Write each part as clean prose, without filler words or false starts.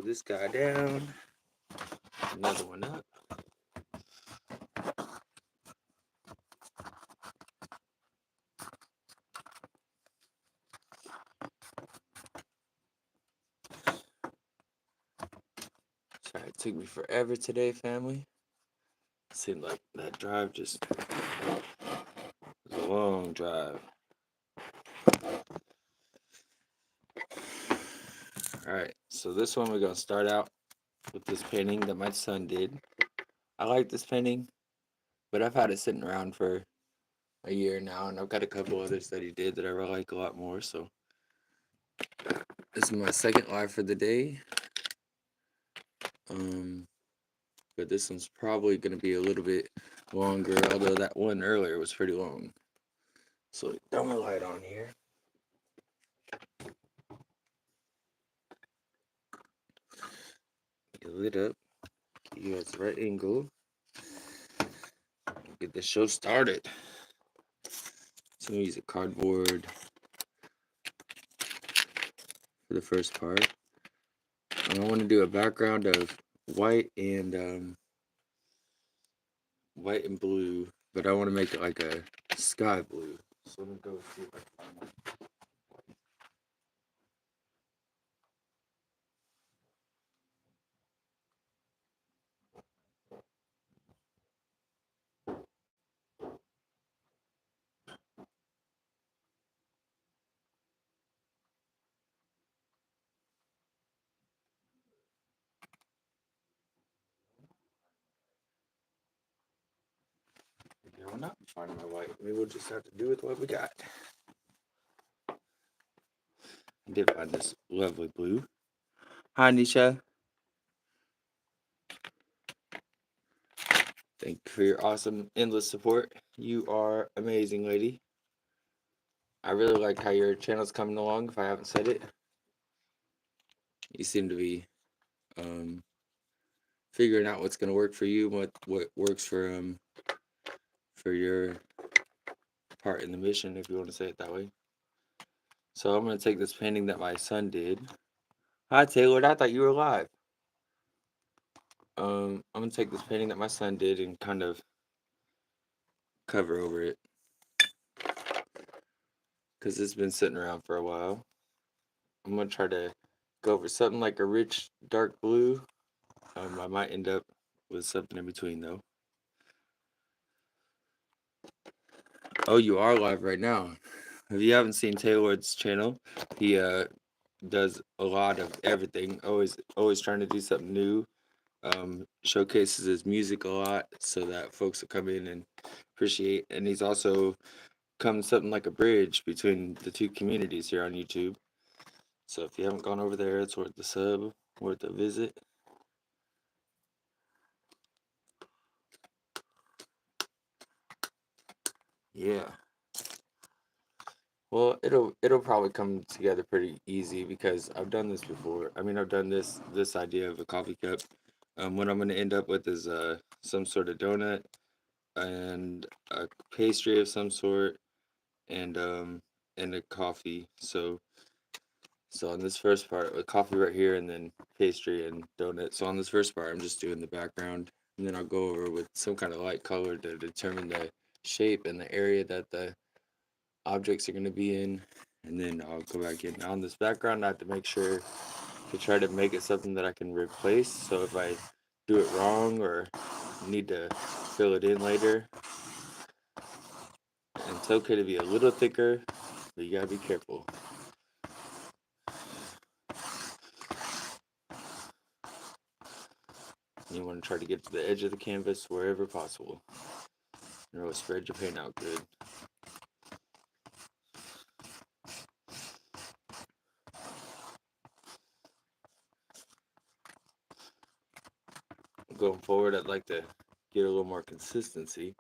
this guy down. Another one up. Sorry, it took me forever today, family. It seemed like that drive just was a long drive. Alright, so this one we're going to start out with this painting that my son did. I like this painting, but I've had it sitting around for a year now, and I've got a couple others that he did that I really like a lot more, so this is my second live for the day. But this one's probably going to be a little bit longer, although that one earlier was pretty long. So throw my light on here. Get lit up. Get you guys the right angle. Get the show started. So I'm going to use a cardboard for the first part. And I want to do a background of white and blue, but I want to make it like a sky blue. So I'm going to go see if I can find it. I will not be finding my white. Maybe we'll just have to do with what we got. I did find this lovely blue. Hi, Nisha. Thank you for your awesome, endless support. You are amazing, lady. I really like how your channel's coming along, if I haven't said it. You seem to be figuring out what's going to work for you, what works for your part in the mission, if you want to say it that way. So I'm going to take this painting that my son did. Hi, Taylor. I thought you were live. I'm going to take this painting that my son did and kind of cover over it, because it's been sitting around for a while. I'm going to try to go over something like a rich dark blue. I might end up with something in between, though. Oh, you are live right now. If you haven't seen Taylor's channel, he does a lot of everything. Always trying to do something new. Showcases his music a lot so that folks will come in and appreciate. And he's also come something like a bridge between the two communities here on YouTube. So if you haven't gone over there, it's worth the sub, worth the visit. Yeah. Well, it'll probably come together pretty easy because I've done this before. I mean, I've done this idea of a coffee cup. What I'm going to end up with is some sort of donut and a pastry of some sort and a coffee. So on this first part, a coffee right here and then pastry and donut. So on this first part, I'm just doing the background, and then I'll go over with some kind of light color to determine the shape and the area that the objects are going to be in, and then I'll go back in. On this background, I have to make sure to try to make it something that I can replace. So if I do it wrong or need to fill it in later, and it's okay to be a little thicker, but you gotta be careful. You want to try to get to the edge of the canvas wherever possible. Really spread your paint out good. Going forward, I'd like to get a little more consistency.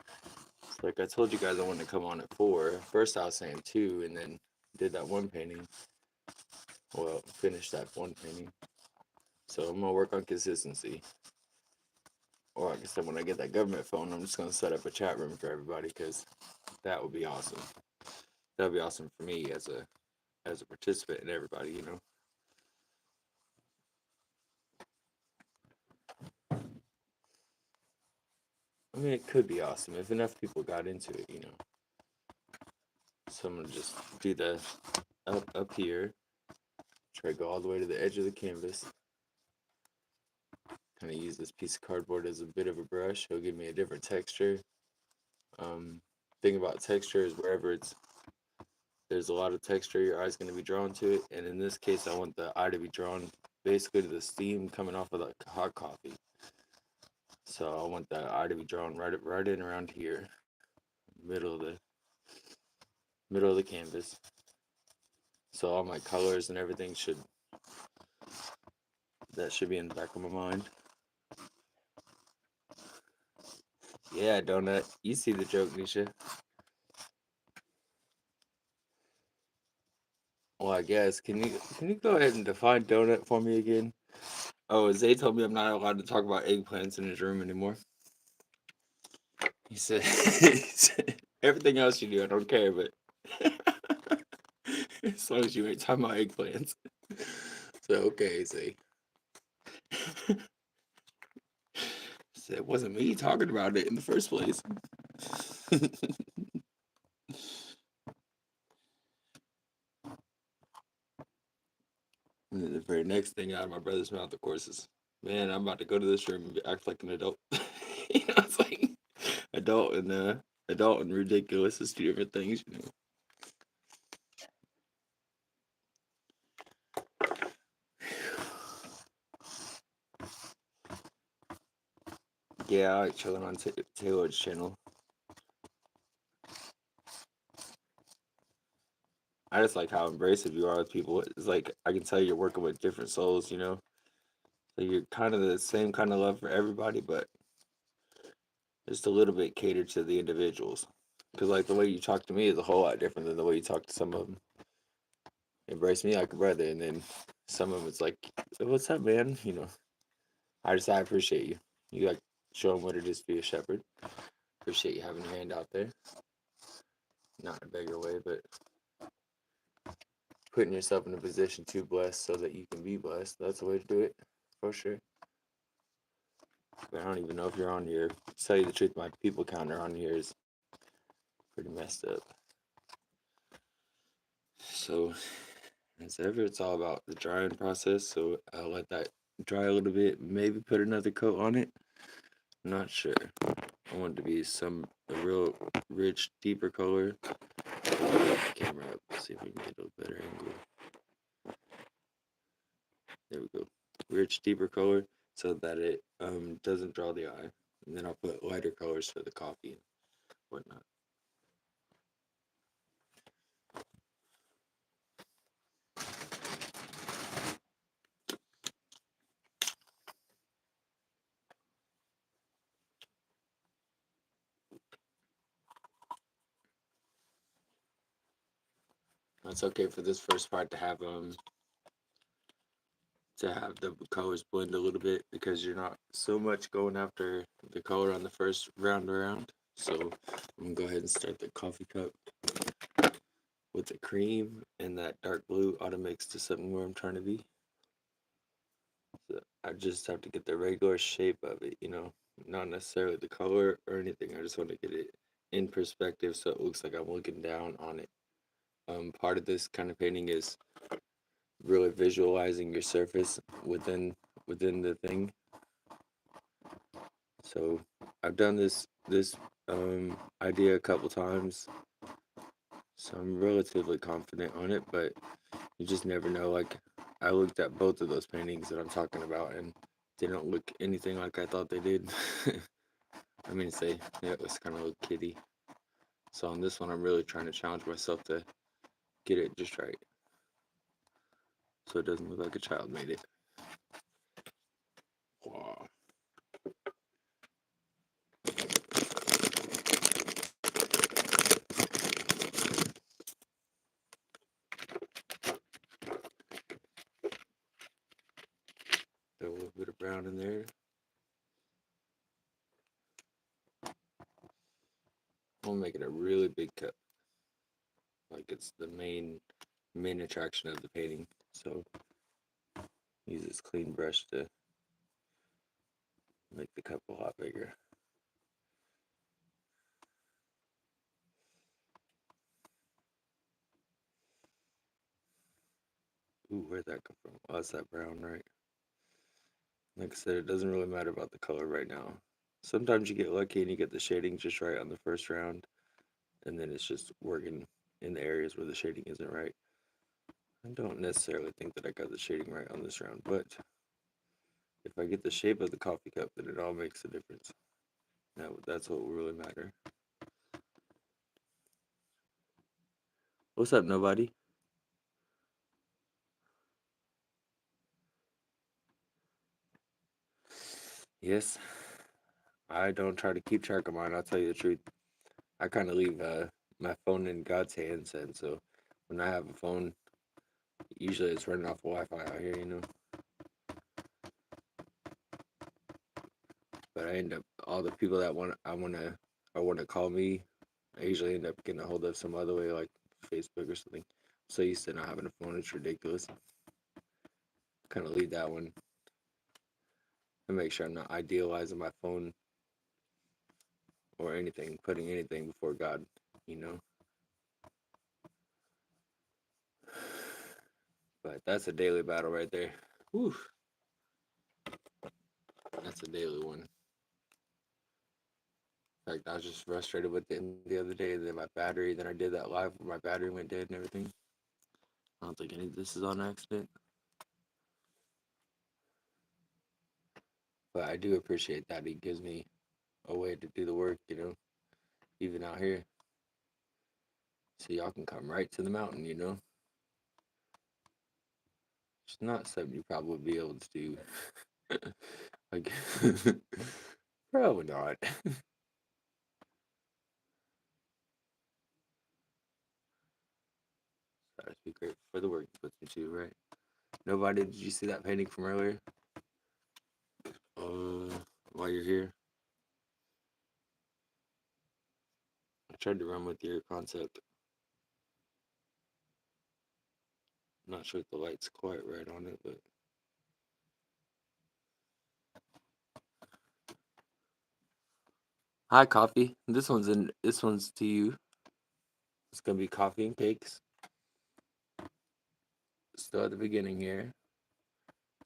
Like I told you guys, I wanted to come on at 4. First, I was saying 2, and then did that one painting. Well, finished that one painting. So I'm gonna work on consistency. Or like I said, when I get that government phone, I'm just gonna set up a chat room for everybody because that would be awesome. That would be awesome for me as a participant and everybody, you know. mean, it could be awesome if enough people got into it, you know. So I'm gonna just do the up here, try to go all the way to the edge of the canvas. Kind of use this piece of cardboard as a bit of a brush. It'll give me a different texture. Um, thing about texture is wherever there's a lot of texture, your eye's going to be drawn to it. And in this case, I want the eye to be drawn basically to the steam coming off of the hot coffee. So I want the eye to be drawn right in around here, middle of the canvas. So all my colors and everything should be in the back of my mind. Yeah, donut. You see the joke, Nisha. Well, I guess. Can you go ahead and define donut for me again? Oh, Zay told me I'm not allowed to talk about eggplants in his room anymore. He said, everything else you do, I don't care, but as long as you ain't talking about eggplants. So okay, Zay. Said it wasn't me talking about it in the first place. And then the very next thing out of my brother's mouth, of course, is, "Man, I'm about to go to this room and act like an adult." You know, it's like adult and ridiculous is two different things. You know. Yeah, I like chilling on Taylor's channel. I just like how embracive you are with people. It's like I can tell you're working with different souls, you know. So you're kind of the same kind of love for everybody, but just a little bit catered to the individuals. Because like the way you talk to me is a whole lot different than the way you talk to some of them. Embrace me like a brother, and then some of them it's like, "What's up, man?" You know. I appreciate you. You like show them what it is to be a shepherd. Appreciate you having your hand out there, not in a bigger way, but putting yourself in a position to bless so that you can be blessed. That's the way to do it, for sure. But I don't even know if you're on here. To tell you the truth, my people counter on here is pretty messed up. So, as ever, it's all about the drying process. So I'll let that dry a little bit. Maybe put another coat on it. I'm not sure. I want it to be a real rich, deeper color. Put the camera up. See if we can get a better angle. There we go. Rich, deeper color so that it doesn't draw the eye. And then I'll put lighter colors for the coffee and whatnot. It's okay for this first part to have the colors blend a little bit because you're not so much going after the color on the first round around. So I'm gonna go ahead and start the coffee cup with the cream, and that dark blue ought to mix to something where I'm trying to be. So I just have to get the regular shape of it, you know, not necessarily the color or anything. I just want to get it in perspective so it looks like I'm looking down on it. Part of this kind of painting is really visualizing your surface within the thing. So I've done this idea a couple times, so I'm relatively confident on it, but you just never know. Like I looked at both of those paintings that I'm talking about, and they don't look anything like I thought they did. I mean, say yeah, it was kind of a kitty. So on this one, I'm really trying to challenge myself to get it just right, so it doesn't look like a child made it. Wow. Throw a little bit of brown in there. I'm make it a really big cup, like it's the main attraction of the painting. So use this clean brush to make the cup a lot bigger. Ooh, where'd that come from? Oh, it's that brown, right? Like I said, it doesn't really matter about the color right now. Sometimes you get lucky and you get the shading just right on the first round, and then it's just working in the areas where the shading isn't right. I don't necessarily think that I got the shading right on this round, but if I get the shape of the coffee cup, then it all makes a difference. That's what will really matter. What's up, nobody? Yes, I don't try to keep track of mine. I'll tell you the truth. I kind of leave my phone in God's hands, and so when I have a phone, usually it's running off Wi-Fi out here, you know. But I end up all the people that want to call me. I usually end up getting a hold of some other way, like Facebook or something. So used to not having a phone, it's ridiculous. Kind of leave that one and make sure I'm not idealizing my phone or anything, putting anything before God, you know. But that's a daily battle right there. Whew, that's a daily one. In fact, I was just frustrated with it the other day. Then my battery, then I did that live where my battery went dead and everything. I don't think any of this is on accident. But I do appreciate that he gives me a way to do the work, you know, even out here. So y'all can come right to the mountain, you know. It's not something you probably would be able to do. Like, probably not. I just be grateful for the work he puts into, right? Nobody, did you see that painting from earlier? Uh, while you're here, I tried to run with your concept. I'm not sure if the light's quite right on it, but hi, coffee. This one's to you. It's gonna be coffee and cakes. Still at the beginning here.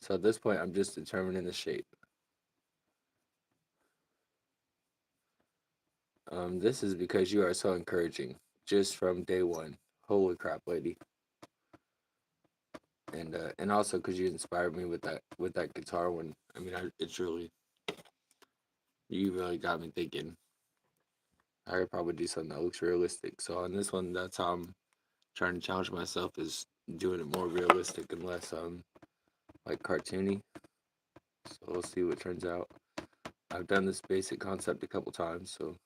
So at this point, I'm just determining the shape. This is because you are so encouraging, just from day one. Holy crap, lady! And also because you inspired me with that guitar one. I mean, it's really you really got me thinking. I could probably do something that looks realistic. So on this one, that's how I'm trying to challenge myself is doing it more realistic and less like cartoony. So we'll see what turns out. I've done this basic concept a couple times, so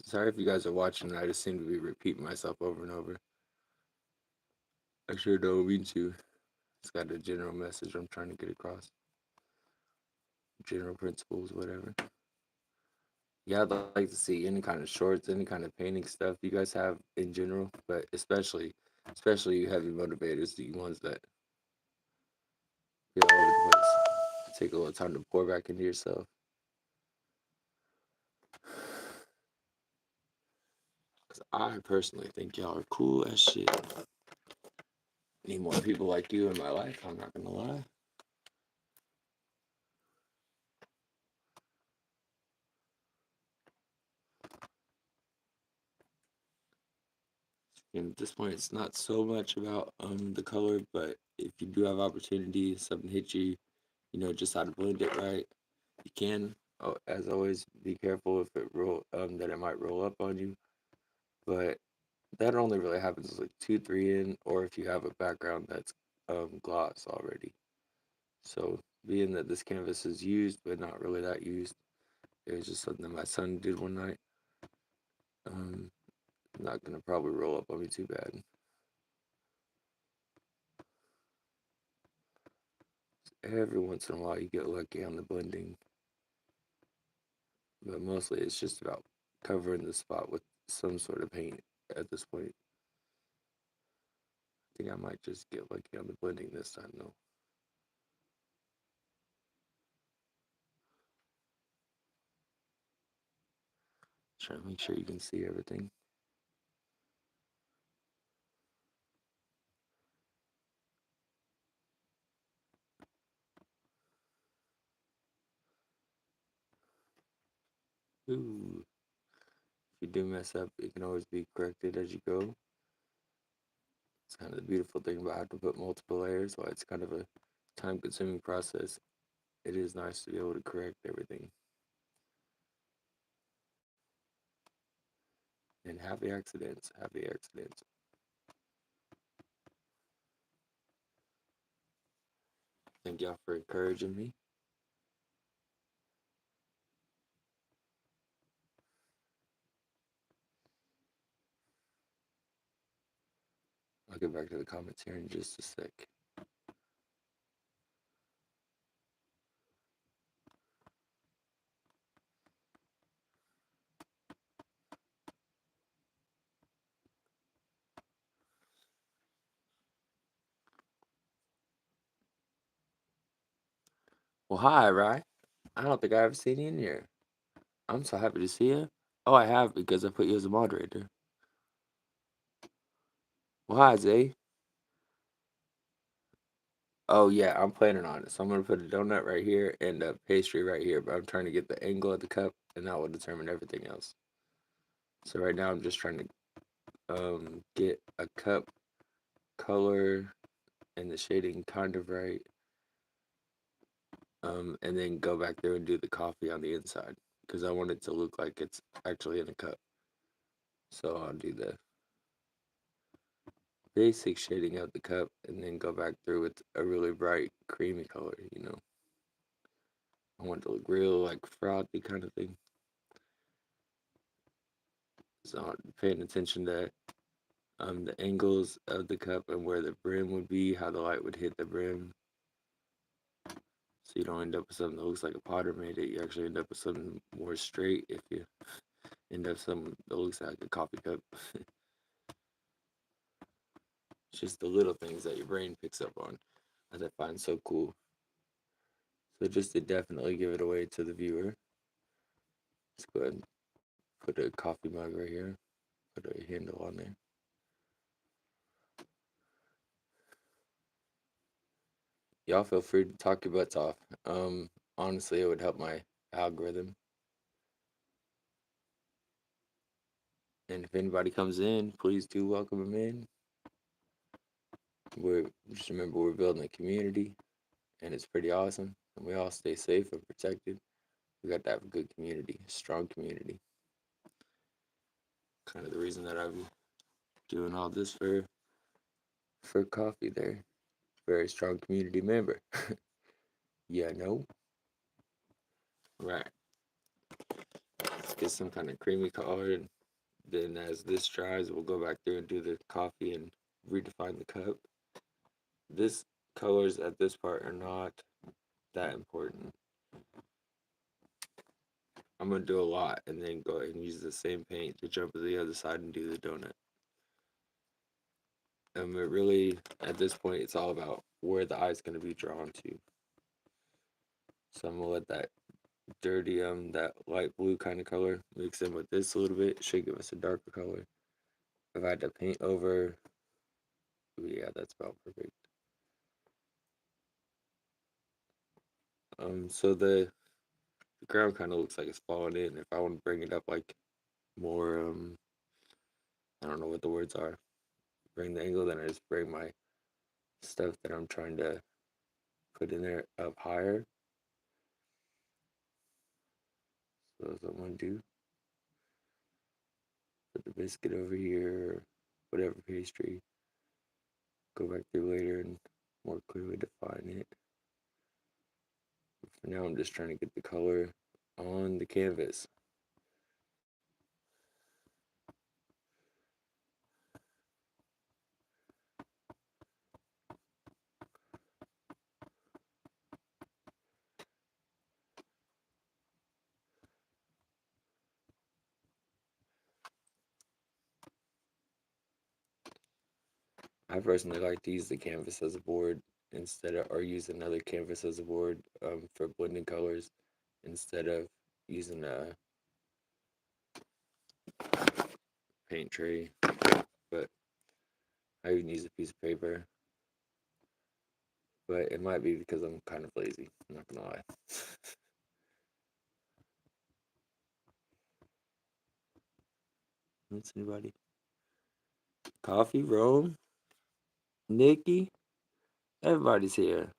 sorry if you guys are watching. I just seem to be repeating myself over and over. I sure don't mean to. It's got a general message I'm trying to get across. General principles, whatever. Yeah, I'd like to see any kind of shorts, any kind of painting stuff you guys have in general, but especially you heavy motivators, the ones that be all over the place. Take a little time to pour back into yourself. Because I personally think y'all are cool as shit. Need more people like you in my life, I'm not gonna lie. And at this point, it's not so much about the color, but if you do have opportunity, something hits you, you know, just how to blend it right, you can. Oh, as always, be careful if it roll that it might roll up on you. But that only really happens like 2, 3 in, or if you have a background that's gloss already. So being that this canvas is used, but not really that used, it was just something that my son did one night. Um, Not gonna probably roll up on me too bad. Every once in a while, you get lucky on the blending, but mostly it's just about covering the spot with some sort of paint at this point. I think I might just get lucky on the blending this time though. Try to make sure you can see everything. Ooh. If you do mess up, it can always be corrected as you go. It's kind of the beautiful thing about having to put multiple layers. While it's kind of a time-consuming process, it is nice to be able to correct everything. And happy accidents, happy accidents. Thank y'all for encouraging me. I'll get back to the comments here in just a sec. Well, hi, Rye. I don't think I ever seen you in here. I'm so happy to see you. Oh, I have because I put you as a moderator. Well, hi, Zay. Oh, yeah, I'm planning on it. So I'm going to put a donut right here and a pastry right here. But I'm trying to get the angle of the cup, and that will determine everything else. So right now I'm just trying to get a cup color and the shading kind of right. And then go back there and do the coffee on the inside because I want it to look like it's actually in a cup. So I'll do the basic shading of the cup and then go back through with a really bright creamy color, you know. I want it to look real like frothy kind of thing. So I'm paying attention to the angles of the cup and where the brim would be, how the light would hit the brim. So you don't end up with something that looks like a Potter made it. You actually end up with something more straight if you end up something that looks like a coffee cup. It's just the little things that your brain picks up on that I find so cool. So just to definitely give it away to the viewer, let's go ahead and put a coffee mug right here, put a handle on there. Y'all feel free to talk your butts off. Honestly, it would help my algorithm. And if anybody comes in, please do welcome them in. Just remember we're building a community, and it's pretty awesome. And we all stay safe and protected. We got to have a good community, a strong community. Kind of the reason that I'm doing all this for coffee there. Very strong community member. Yeah, no. Right. Let's get some kind of creamy color, and then as this dries, we'll go back there and do the coffee and redefine the cup. This colors at this part are not that important. I'm gonna do a lot and then go ahead and use the same paint to jump to the other side and do the donut. It really, at this point, it's all about where the eye's gonna be drawn to. So I'm gonna let that dirty, that light blue kind of color mix in with this a little bit. It should give us a darker color. If I had to paint over, yeah, that's about perfect. So the ground kind of looks like it's falling in. If I want to bring it up like more, I don't know what the words are, bring the angle, then I just bring my stuff that I'm trying to put in there up higher. So that's what I'm gonna do. Put the biscuit over here, whatever pastry. Go back through later and more clearly define it. For now, I'm just trying to get the color on the canvas. I personally like to use the canvas as a board instead of, or use another canvas as a board for blending colors instead of using a paint tray. But I even use a piece of paper. But it might be because I'm kind of lazy. I'm not gonna lie. That's anybody. Coffee, Rome, Nikki. Everybody's here.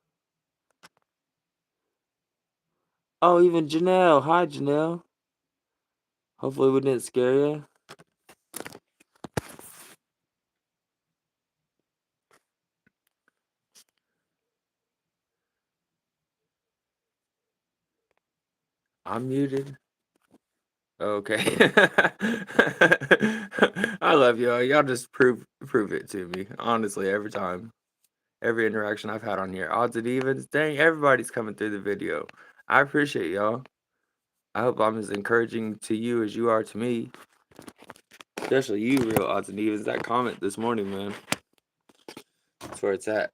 Oh, even Janelle. Hi, Janelle. Hopefully we didn't scare you. I'm muted. Okay. I love y'all. Y'all just prove it to me. Honestly, every time. Every interaction I've had on here. Odds and evens. Dang, everybody's coming through the video. I appreciate y'all. I hope I'm as encouraging to you as you are to me. Especially you, real odds and evens. That comment this morning, man. That's where it's at.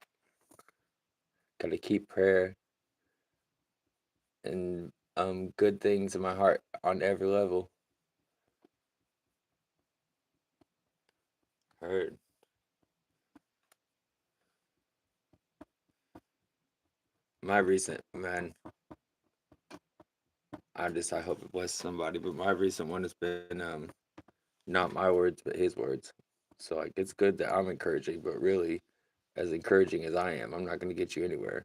Gotta keep prayer and good things in my heart on every level. Heard. My recent, man, I hope it blesses somebody, but my recent one has been not my words but his words. So like it's good that I'm encouraging, but really as encouraging as I am, I'm not gonna get you anywhere.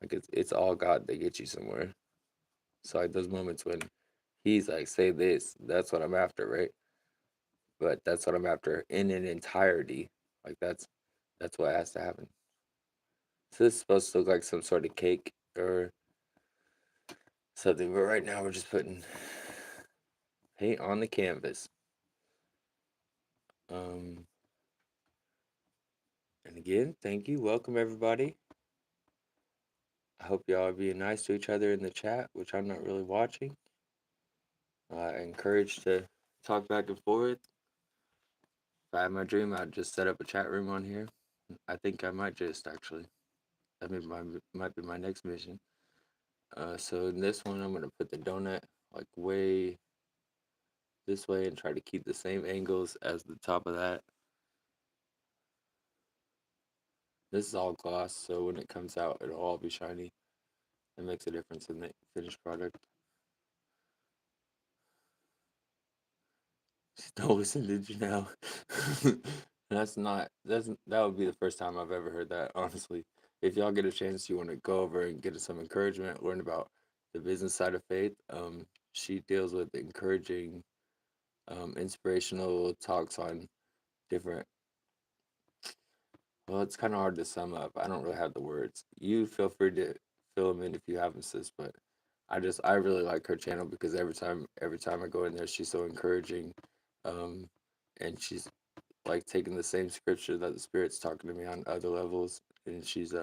Like it's all God that gets you somewhere. So like those moments when he's like, say this, that's what I'm after, right? But that's what I'm after in an entirety. Like that's what has to happen. So this is supposed to look like some sort of cake or something, but right now we're just putting paint on the canvas. Um and again, thank you. Welcome everybody. I hope y'all are being nice to each other in the chat, which I'm not really watching. Encouraged to talk back and forth. If I had my dream, I'd just set up a chat room on here. I think I might just actually. That might be my next mission. So in this one, I'm gonna put the donut like way this way and try to keep the same angles as the top of that. This is all gloss, so when it comes out, it'll all be shiny. It makes a difference in the finished product. Don't listen to Janelle. That would be the first time I've ever heard that, honestly. If y'all get a chance, you want to go over and get some encouragement, learn about the business side of faith. She deals with encouraging, inspirational talks on different. Well, it's kind of hard to sum up. I don't really have the words. You feel free to fill them in if you have them, sis. But I really like her channel because every time I go in there, she's so encouraging, um, and she's like taking the same scripture that the Spirit's talking to me on other levels, and she's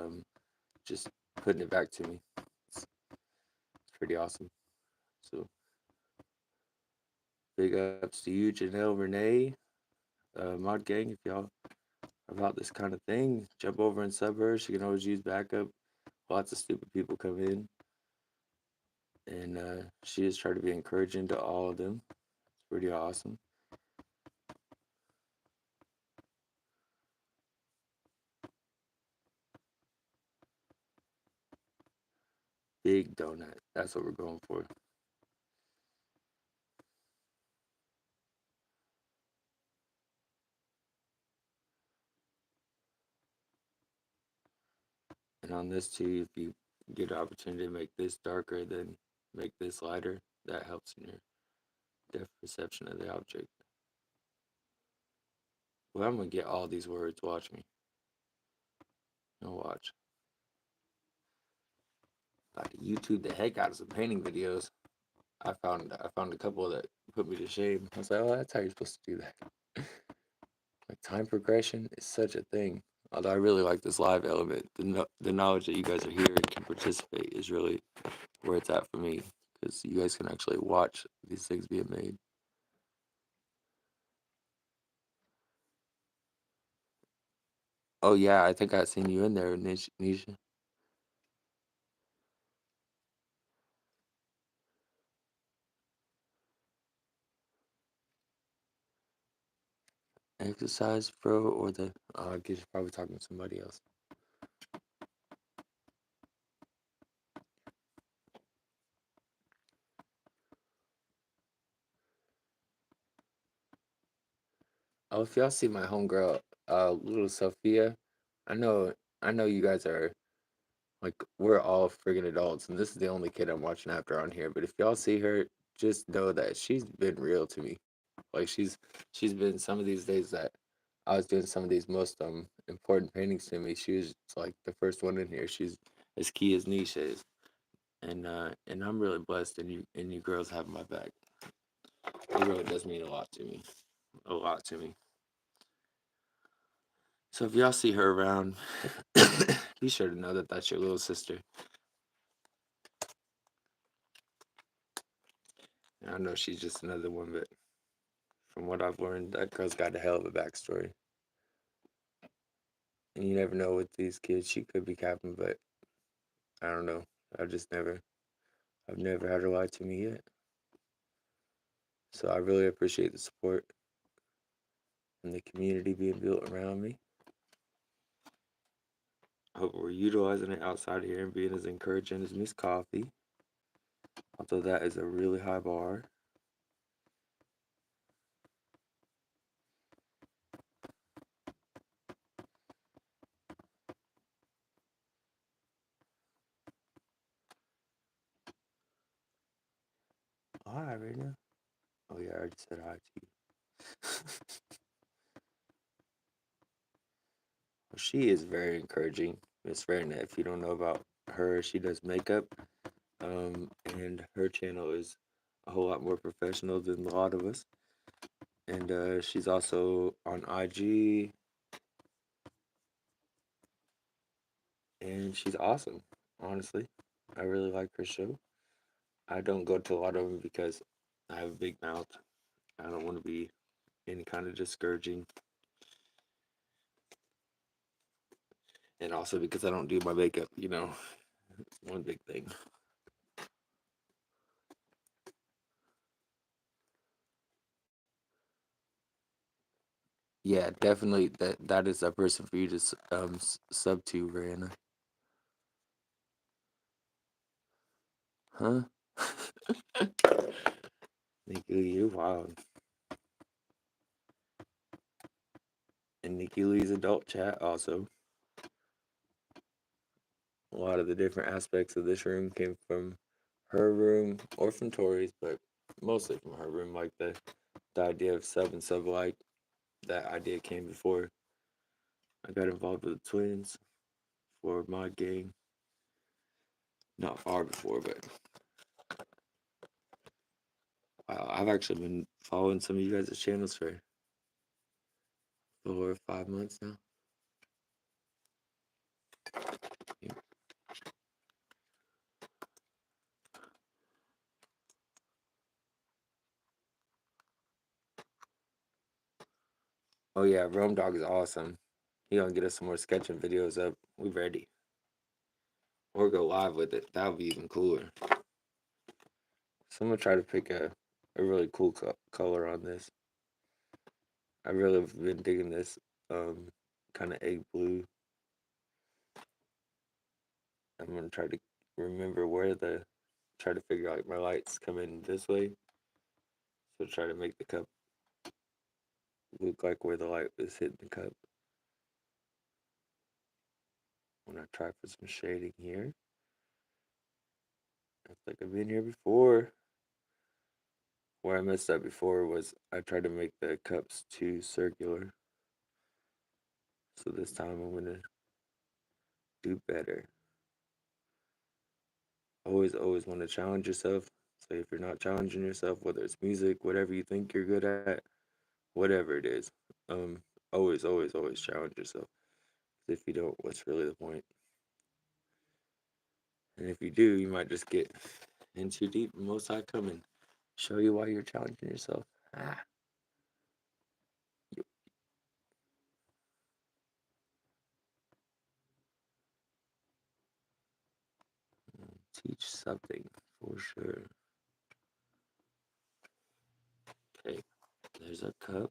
just putting it back to me. It's pretty awesome. So big ups to you, Janelle, Renee, Mod Gang. If y'all about this kind of thing, jump over and sub her. She can always use backup. Lots of stupid people come in, and she just tried to be encouraging to all of them. It's pretty awesome. Big donut. That's what we're going for. And on this too, if you get an opportunity to make this darker, then make this lighter. That helps in your depth perception of the object. Well, I'm gonna get all these words. Watch me. No, watch. About to YouTube the heck out of some painting videos. I found a couple that put me to shame. I was like, oh, that's how you're supposed to do that. Like time progression is such a thing. Although I really like this live element, the knowledge that you guys are here and can participate is really where it's at for me, because you guys can actually watch these things being made. Oh yeah, I think I seen you in there, Nisha. Exercise, bro, or the I guess you're probably talking to somebody else. Oh, if y'all see my homegirl, little Sophia, I know, I know you guys are like we're all friggin' adults, and this is the only kid I'm watching after on here. But if y'all see her, just know that she's been real to me. Like she's been some of these days that I was doing some of these most important paintings to me. She was like the first one in here. She's as key as Nisha is, and I'm really blessed, and you girls have my back. It really does mean a lot to me. So if y'all see her around, be sure to know that that's your little sister. And I know she's just another one, but from what I've learned, that girl's got a hell of a backstory. And you never know with these kids. She could be capping, but I don't know. I've never had her lie to me yet. So I really appreciate the support and the community being built around me. I hope we're utilizing it outside here and being as encouraging as Miss Coffee. Although that is a really high bar. Hi, Rena. Oh yeah, I already said hi to you. Well, she is very encouraging, Miss Rena. If you don't know about her, she does makeup. And her channel is a whole lot more professional than a lot of us. And she's also on IG, and she's awesome. Honestly, I really like her show. I don't go to a lot of them because I have a big mouth. I don't want to be any kind of discouraging, and also because I don't do my makeup. One big thing. Yeah, definitely. That is a person for you to sub to, Rihanna. Huh? Nikki Lee, you're wild. And Nikki Lee's adult chat also. A lot of the different aspects of this room came from her room or from Tori's, but mostly from her room. Like the idea of sub and sub like, that idea came before I got involved with the twins for my gang. Not far before, but wow, I've actually been following some of you guys' channels for 4 or 5 months now. Yeah. Oh yeah, Rome Dog is awesome. He gonna get us some more sketching videos up. We ready. Or go live with it. That would be even cooler. So I'm gonna try to pick a really cool color on this. I really have been digging this kind of egg blue. I'm gonna try to remember where try to figure out my lights come in this way. So try to make the cup look like where the light is hitting the cup. I'm gonna try for some shading here. I think I've been here before. Where I messed up before was I tried to make the cups too circular. So this time I'm gonna do better. Always want to challenge yourself. So if you're not challenging yourself, whether it's music, whatever you think you're good at, whatever it is, um, always challenge yourself. If you don't, what's really the point? And if you do, you might just get in too deep. And Most High come and show you why you're challenging yourself. Ah, you teach something for sure. Okay, there's a cup.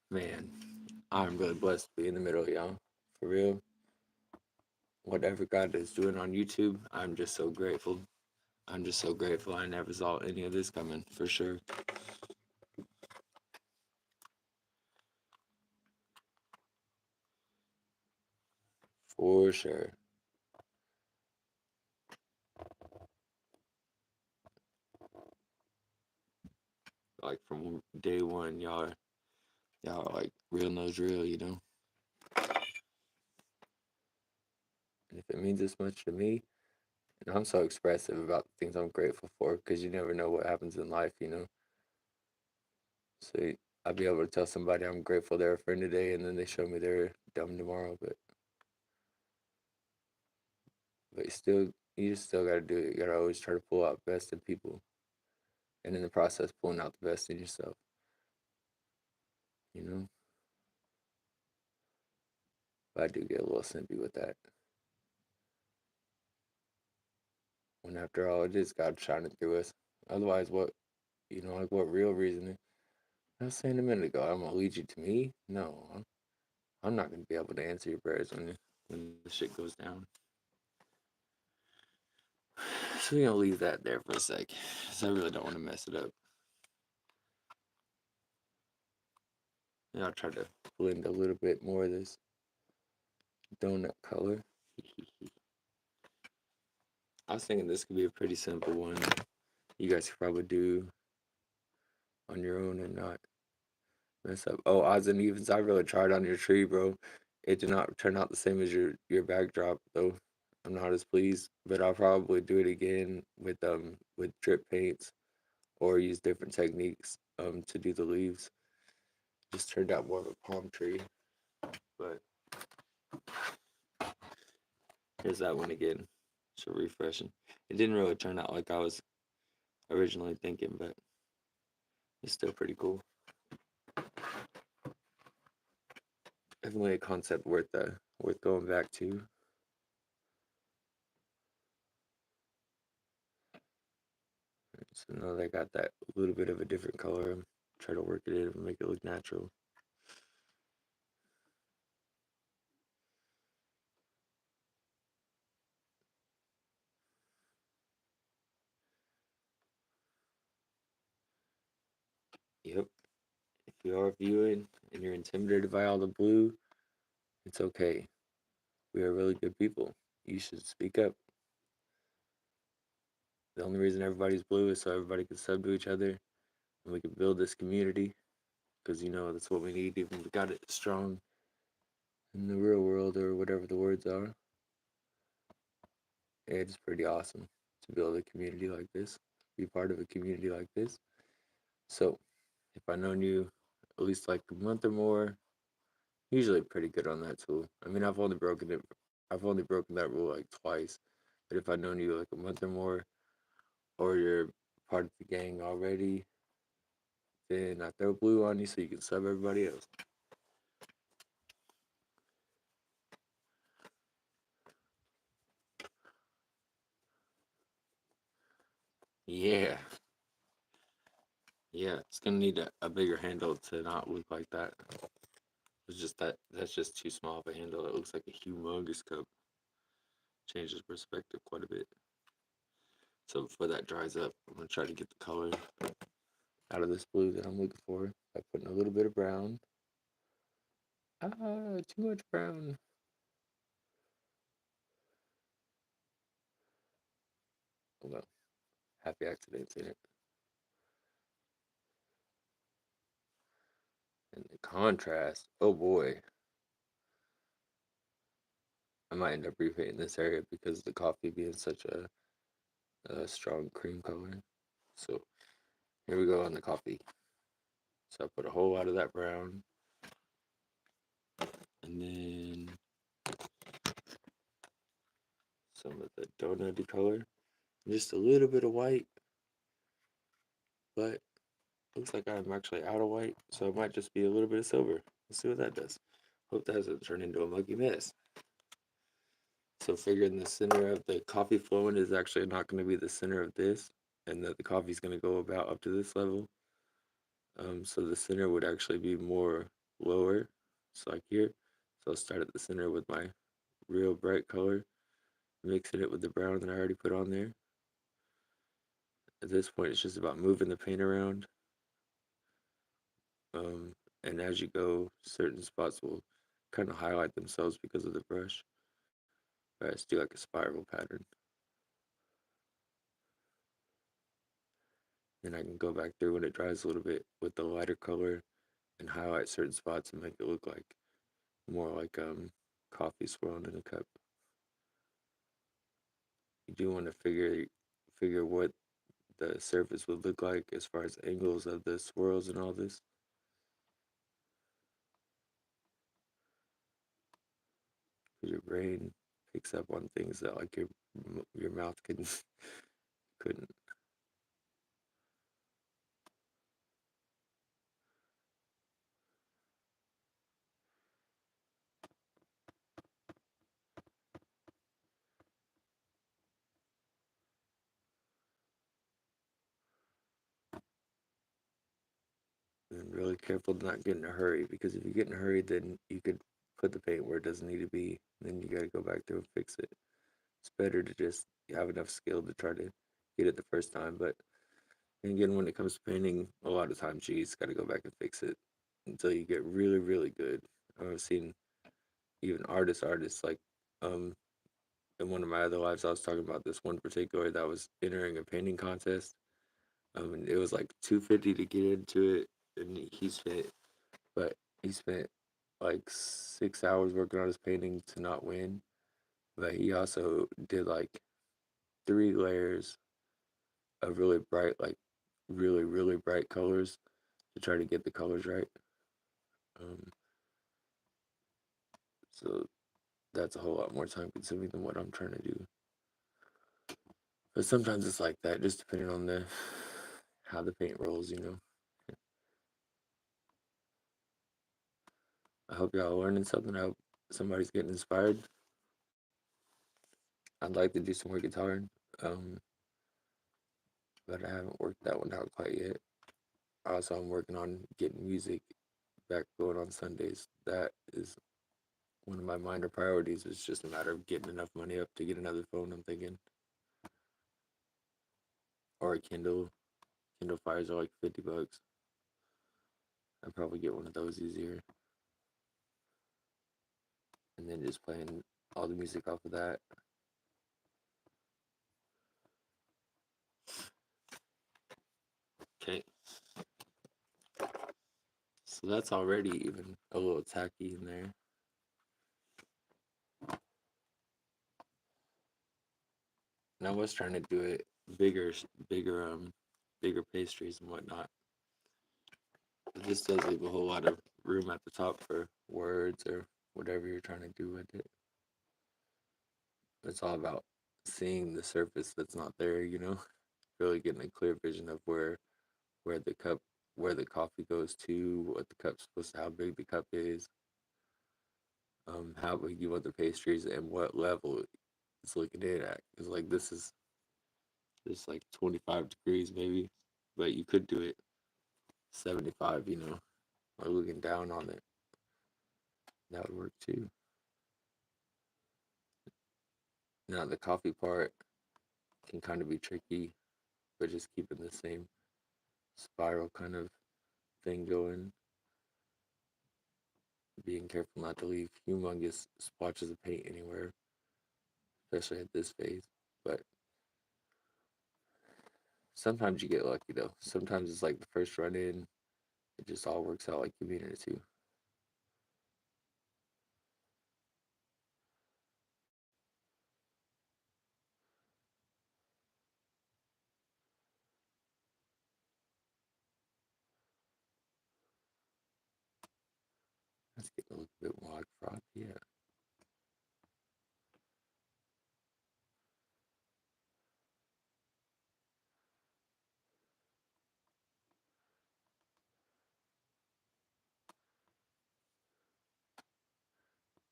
Man, I'm really blessed to be in the middle, y'all. For real. whatever God is doing on YouTube, I'm just so grateful. I'm just so grateful I never saw any of this coming, for sure. For sure. Like from day one, y'all are like real knows real, you know? And if it means this much to me, and I'm so expressive about the things I'm grateful for, because you never know what happens in life, you know? So I'll be able to tell somebody I'm grateful they're a friend today, and then they show me they're dumb tomorrow. But you just still gotta do it. You gotta always try to pull out the best in people, and in the process, pulling out the best in yourself. You know, but I do get a little simpy with that. When after all, it is God shining through us. Otherwise, what like what real reason? I was saying a minute ago, I'm gonna lead you to me. No, I'm not gonna be able to answer your prayers when the shit goes down. So we're gonna leave that there for a sec, because I really don't want to mess it up. And I'll try to blend a little bit more of this donut color. I was thinking this could be a pretty simple one. You guys could probably do on your own and not mess up. Oh, odds and evens. I really tried on your tree, bro. It did not turn out the same as your backdrop, though. I'm not as pleased, but I'll probably do it again with drip paints or use different techniques to do the leaves. Just turned out more of a palm tree, but here's that one again. So refreshing. It didn't really turn out like I was originally thinking, but it's still pretty cool. Definitely a concept worth going back to. So now that I got that little bit of a different color, I'm trying to work it in and make it look natural. Yep. If you are viewing and you're intimidated by all the blue, it's okay. We are really good people. You should speak up. The only reason everybody's blue is so everybody can sub to each other and we can build this community because that's what we need. Even we got it strong in the real world or whatever the words are. It's pretty awesome to build a community like this, be part of a community like this. So, if I've known you at least like a month or more, usually pretty good on that too. I mean, I've only broken that rule like twice. But if I've known you like a month or more, or you're part of the gang already, then I throw blue on you so you can sub everybody else. Yeah, yeah. It's gonna need a bigger handle to not look like that. It's just that's just too small of a handle. It looks like a humongous cup. Changes perspective quite a bit. So before that dries up, I'm gonna try to get the color out of this blue that I'm looking for by putting a little bit of brown. Too much brown. Oh well, happy accidents in it. And the contrast, oh boy, I might end up repainting this area because of the coffee being such a strong cream color. So here we go on the coffee. So I put a whole lot of that brown, and then some of the donutty color, just a little bit of white, but looks like I'm actually out of white, so it might just be a little bit of silver. Let's see what that does. Hope that doesn't turn into a muggy mess. So figuring the center of the coffee flowing is actually not going to be the center of this, and that the coffee is going to go about up to this level. So the center would actually be more lower, so like here. So I'll start at the center with my real bright color, mixing it with the brown that I already put on there. At this point, it's just about moving the paint around. Um, and as you go, certain spots will kind of highlight themselves because of the brush. But I just do like a spiral pattern. Then I can go back through when it dries a little bit with the lighter color and highlight certain spots and make it look like more like coffee swirled in a cup. You do want to figure what the surface would look like as far as angles of the swirls and all this. Because your brain picks up on things that like your mouth couldn't. And really careful to not get in a hurry, because if you get in a hurry, then you could put the paint where it doesn't need to be. Then you got to go back through and fix it. It's better to just have enough skill to try to get it the first time. But and again, when it comes to painting, a lot of times you just got to go back and fix it until you get really, really good. I've seen even artists like um in one of my other lives, I was talking about this one particular that was entering a painting contest. And it was like 250 to get into it, and but he spent like 6 hours working on his painting to not win. But he also did like 3 layers of really bright, like really, really bright colors to try to get the colors right. Um, so that's a whole lot more time consuming than what I'm trying to do. But sometimes it's like that, just depending on the how the paint rolls. I hope y'all are learning something. I hope somebody's getting inspired. I'd like to do some more guitar, um, but I haven't worked that one out quite yet. Also, I'm working on getting music back going on Sundays. That is one of my minor priorities. It's just a matter of getting enough money up to get another phone, I'm thinking, or a Kindle. Kindle Fires are like $50. I'd probably get one of those easier, and then just playing all the music off of that. Okay, so that's already even a little tacky in there. And I was trying to do it bigger, bigger, bigger pastries and whatnot. But this does leave a whole lot of room at the top for words or whatever you're trying to do with it. It's all about seeing the surface that's not there. Really getting a clear vision of where the cup where the coffee goes to, what the cup's supposed to, how big the cup is, how big you want the pastries, and what level it's looking in at. Because like this like 25 degrees maybe, but you could do it 75, or looking down on it. That would work too. Now the coffee part can kind of be tricky, but just keeping the same spiral kind of thing going, being careful not to leave humongous splotches of paint anywhere, especially at this phase. But sometimes you get lucky though. Sometimes it's like the first run in, it just all works out like you mean it to. Let's get a little bit more like frothy. Yeah.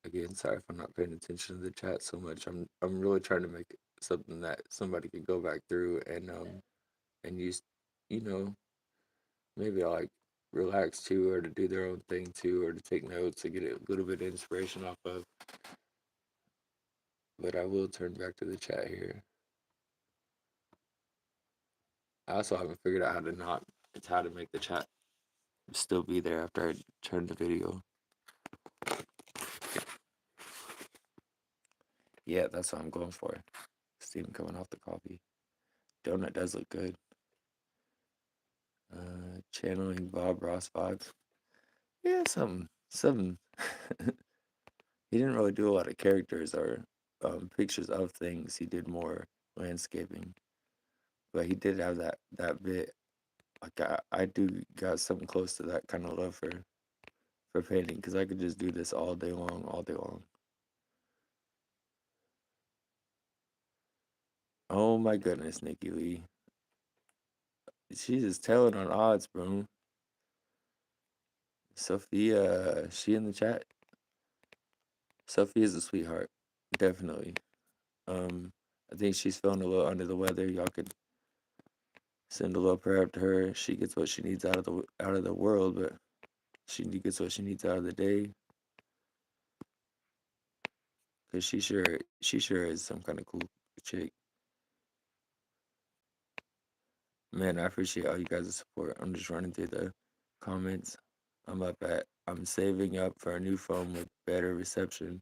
Again, sorry if I'm not paying attention to the chat so much. I'm really trying to make something that somebody could go back through and use, you know, maybe I like relax too, or to do their own thing too, or to take notes to get a little bit of inspiration off of. But I will turn back to the chat here. I also haven't figured out how to not. It's how to make the chat still be there after I turn the video. Yeah, that's what I'm going for. Steam coming off the coffee. Donut does look good. Channeling Bob Ross vibes. Yeah, some. He didn't really do a lot of characters or pictures of things. He did more landscaping, but he did have that bit. Like I do got something close to that kind of love for painting because I could just do this all day long, all day long. Oh my goodness, Nikki Lee. She's just telling on odds, bro. Sophia, she in the chat? Sophia's a sweetheart, definitely. I think she's feeling a little under the weather. Y'all could send a little prayer up to her. She gets what she needs out of the world, but she gets what she needs out of the day. Cause she sure is some kind of cool chick. Man, I appreciate all you guys' support. I'm just running through the comments. I'm saving up for a new phone with better reception.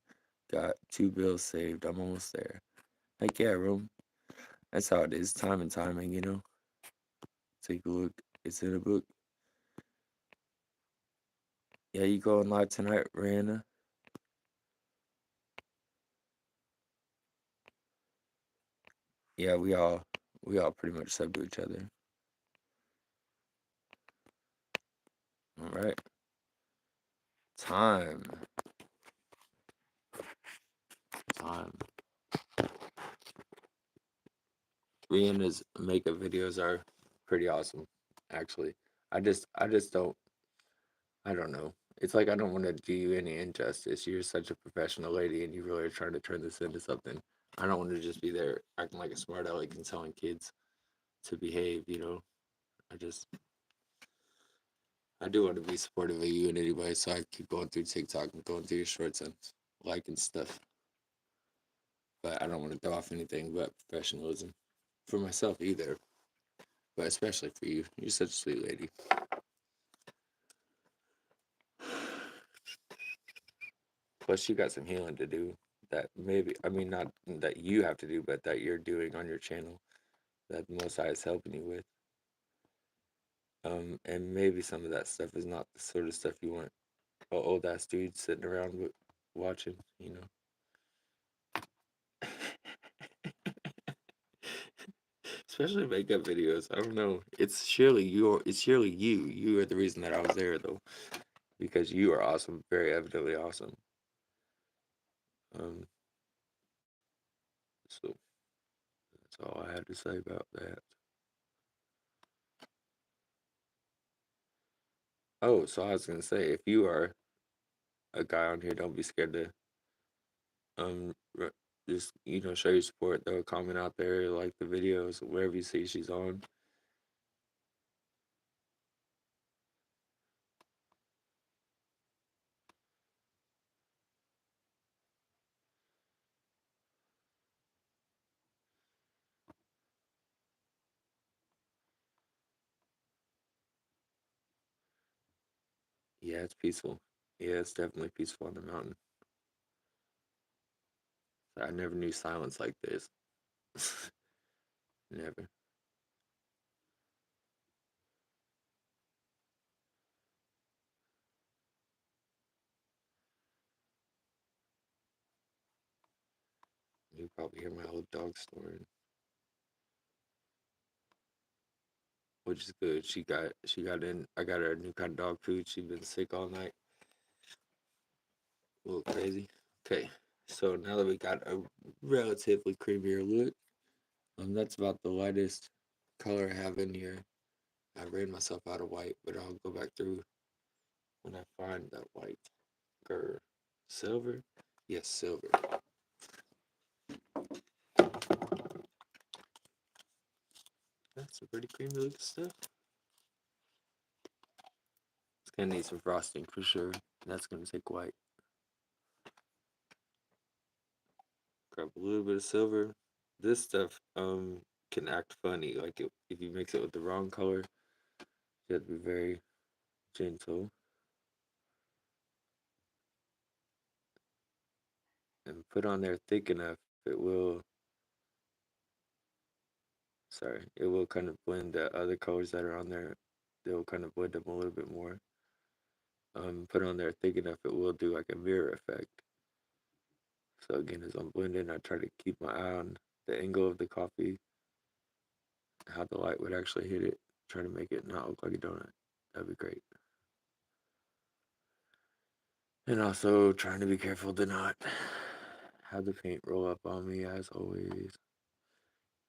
Got 2 bills saved. I'm almost there. Heck yeah, room. That's how it is. Time and timing, you know. Take a look. It's in a book. Yeah, you going live tonight, Rihanna? Yeah, we all pretty much sub to each other. All right. Time. Rihanna's makeup videos are pretty awesome, actually. I just I don't know. It's like I don't want to do you any injustice. You're such a professional lady and you really are trying to turn this into something. I don't want to just be there acting like a smart aleck and telling kids to behave, you know. I just I do want to be supportive of you and anybody, so I keep going through TikTok and going through your shorts and liking stuff. But I don't want to throw off anything but professionalism for myself either. But especially for you. You're such a sweet lady. Plus, you got some healing to do that maybe, I mean, not that you have to do, but that you're doing on your channel that the Most High is helping you with. And maybe some of that stuff is not the sort of stuff you want a old ass dude sitting around watching, you know. Especially makeup videos. I don't know. It's surely you. You are the reason that I was there though. Because you are awesome, very evidently awesome. Um, so that's all I had to say about that. Oh, so I was gonna say, if you are a guy on here, don't be scared to um just show your support. Throw a comment out there, like the videos, wherever you see she's on. Yeah, it's peaceful. Yeah, it's definitely peaceful on the mountain. I never knew silence like this. Never. You probably hear my old dog snoring, which is good. She got in. I got her a new kind of dog food. She's been sick all night. A little crazy. Okay, so now that we got a relatively creamier look, that's about the lightest color I have in here. I ran myself out of white, but I'll go back through when I find that white. Grr. Silver? Yes, silver. That's some pretty creamy looking stuff. It's gonna need some frosting for sure. That's gonna take white. Grab a little bit of silver. This stuff can act funny. Like if you mix it with the wrong color, you have to be very gentle and put on there thick enough. It will, sorry, it will kind of blend the other colors that are on there. They'll kind of blend them a little bit more. Put on there thick enough, it will do like a mirror effect. So again, as I'm blending, I try to keep my eye on the angle of the coffee, how the light would actually hit it. Try to make it not look like a donut. That'd be great. And also trying to be careful to not have the paint roll up on me as always.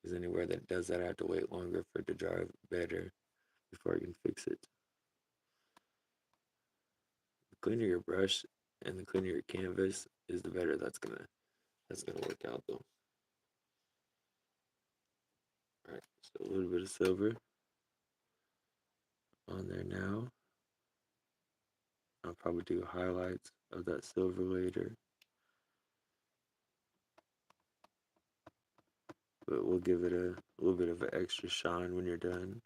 Because anywhere that does that, I have to wait longer for it to dry better before I can fix it. The cleaner your brush and the cleaner your canvas is, the better that's gonna work out though. Alright, so a little bit of silver on there now. I'll probably do highlights of that silver later. But we'll give it a little bit of an extra shine when you're done.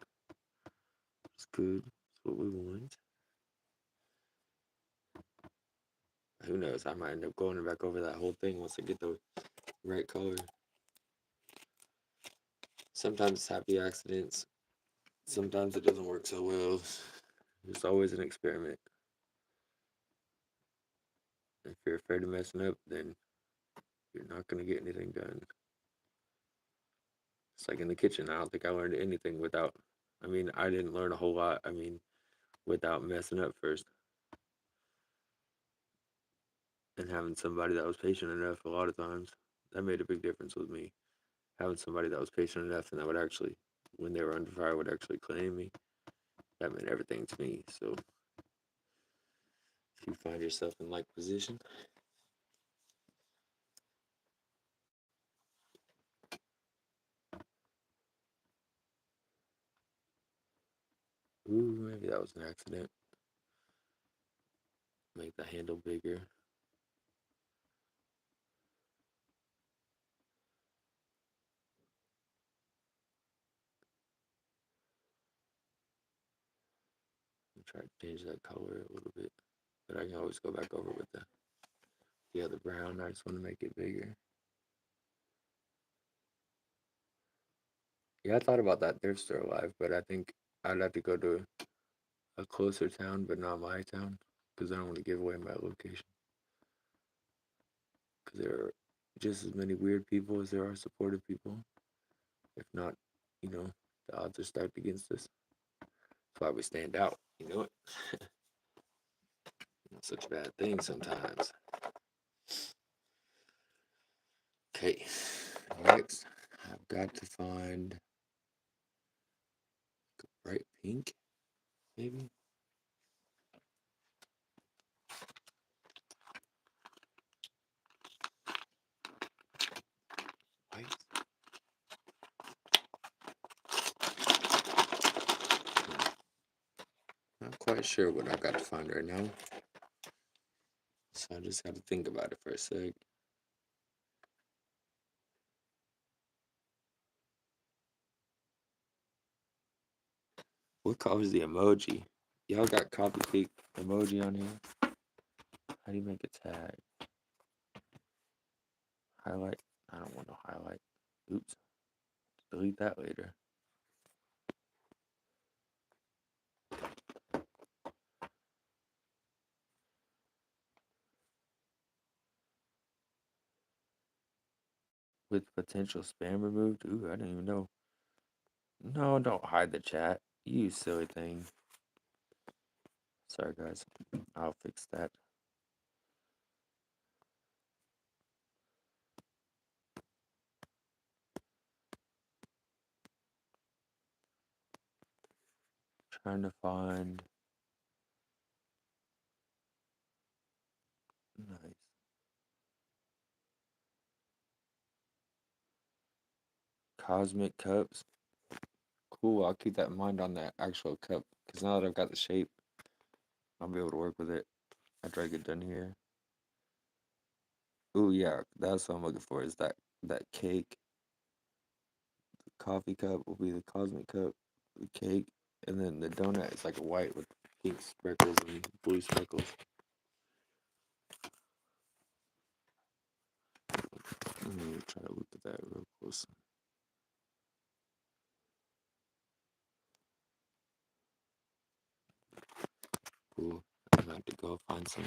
It's good. It's what we want. Who knows? I might end up going back over that whole thing once I get the right color. Sometimes it's happy accidents. Sometimes it doesn't work so well. It's always an experiment. If you're afraid of messing up, then you're not going to get anything done. It's like in the kitchen. I don't think I learned anything without, I didn't learn a whole lot. Without messing up first. And having somebody that was patient enough a lot of times, that made a big difference with me. Having somebody that was patient enough and that would actually, when they were under fire, would actually claim me, that meant everything to me. So if you find yourself in like position, ooh, maybe that was an accident. Make the handle bigger. Try to change that color a little bit, but I can always go back over with the other brown. I just want to make it bigger. Yeah, I thought about that thrift store live, but I think I'd have to go to a closer town, but not my town, because I don't want to give away my location. Because there are just as many weird people as there are supportive people. If not, the odds are stacked against us. That's why we stand out. You know it. Not such a bad thing sometimes. Okay, next I've got to find bright pink, maybe. White. Not quite sure what I've got to find right now. So I just got to think about it for a sec. What color is the emoji? Y'all got coffee cake emoji on here? How do you make a tag? Highlight? I don't want to highlight. Oops. Delete that later. With potential spam removed? Ooh, I didn't even know. No, don't hide the chat. You silly thing. Sorry, guys. I'll fix that. Trying to find. Nice. Cosmic cups. Cool. I'll keep that in mind on the actual cup. Because now that I've got the shape, I'll be able to work with it after I get done here. Ooh, yeah. That's what I'm looking for, is that that cake. The coffee cup will be the cosmic cup, the cake, and then the donut is like a white with pink sprinkles and blue sprinkles. Let me try to look at that real close. Cool. I'm about to go find some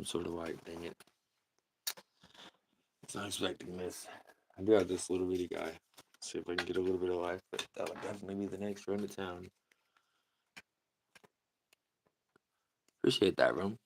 sort of white. Dang it! It's not expecting this. I do have this little bitty guy. See if I can get a little bit of life, but that'll definitely be the next run to town. Appreciate that, Rum.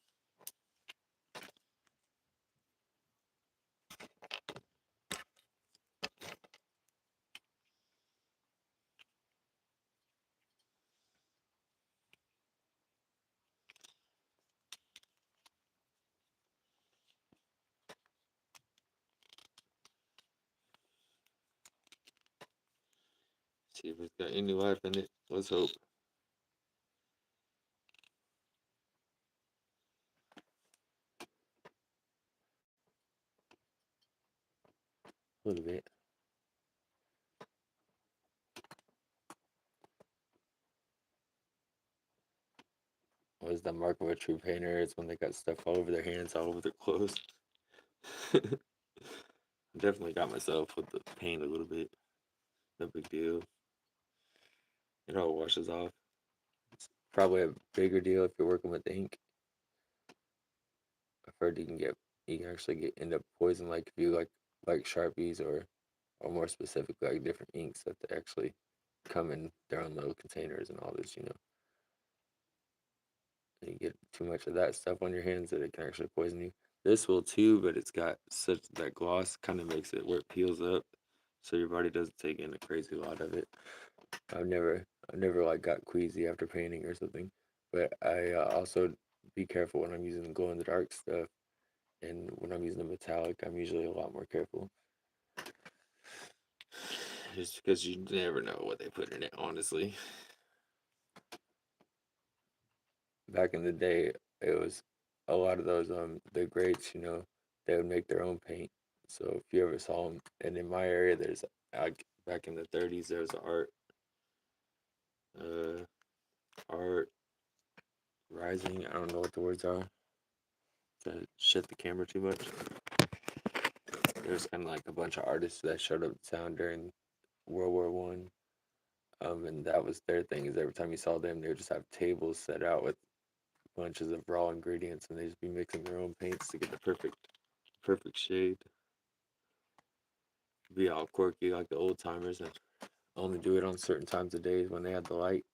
See if it's got any life in it. Let's hope. A little bit. What is the mark of a true painter? It's when they got stuff all over their hands, all over their clothes. Definitely got myself with the paint a little bit. No big deal. It all washes off. It's probably a bigger deal if you're working with ink. I've heard you can actually get end up poison like if you like Sharpies or more specifically like different inks that they actually come in their own little containers and all this, and you get too much of that stuff on your hands that it can actually poison you. This will too, but it's got such that gloss kind of makes it where it peels up, so your body doesn't take in a crazy lot of it. I've never, I've never like got queasy after painting or something, but I also be careful when I'm using the glow in the dark stuff, and when I'm using the metallic, I'm usually a lot more careful. Just because you never know what they put in it, honestly. Back in the day, it was a lot of those the greats, they would make their own paint. So if you ever saw them, and in my area, there's like back in the 30s, there's uh, art rising. I don't know what the words are to shut the camera too much. There's kind of like a bunch of artists that showed up in town during World War I. And that was their thing is every time you saw them, they would just have tables set out with bunches of raw ingredients, and they just be mixing their own paints to get the perfect shade. Be all quirky like the old timers and only do it on certain times of days when they had the light.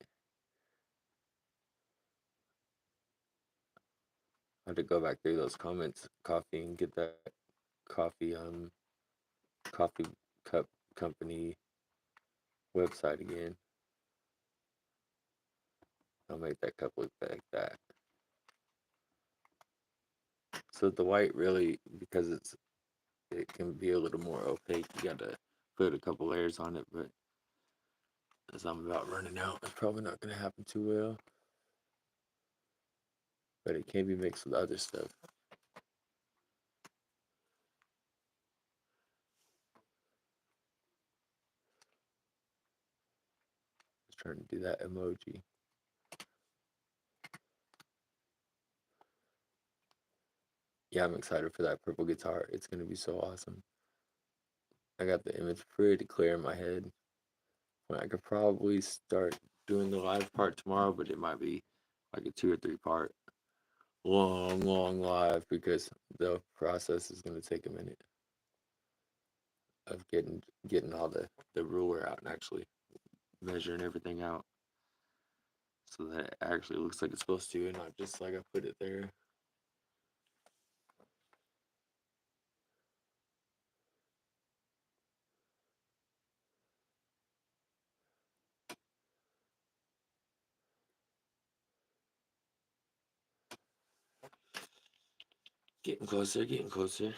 I had to go back through those comments, coffee, and get that coffee coffee cup company website again. I'll make that cup look like that. So the white really, because it can be a little more opaque. You got to put a couple layers on it, but as I'm about running out, it's probably not going to happen too well. But it can be mixed with other stuff. I was trying to do that emoji. Yeah, I'm excited for that purple guitar. It's going to be so awesome. I got the image pretty clear in my head. I could probably start doing the live part tomorrow, but it might be like a 2 or 3 part long live because the process is going to take a minute of getting all the ruler out and actually measuring everything out so that it actually looks like it's supposed to and not just like I put it there. Getting closer, getting closer.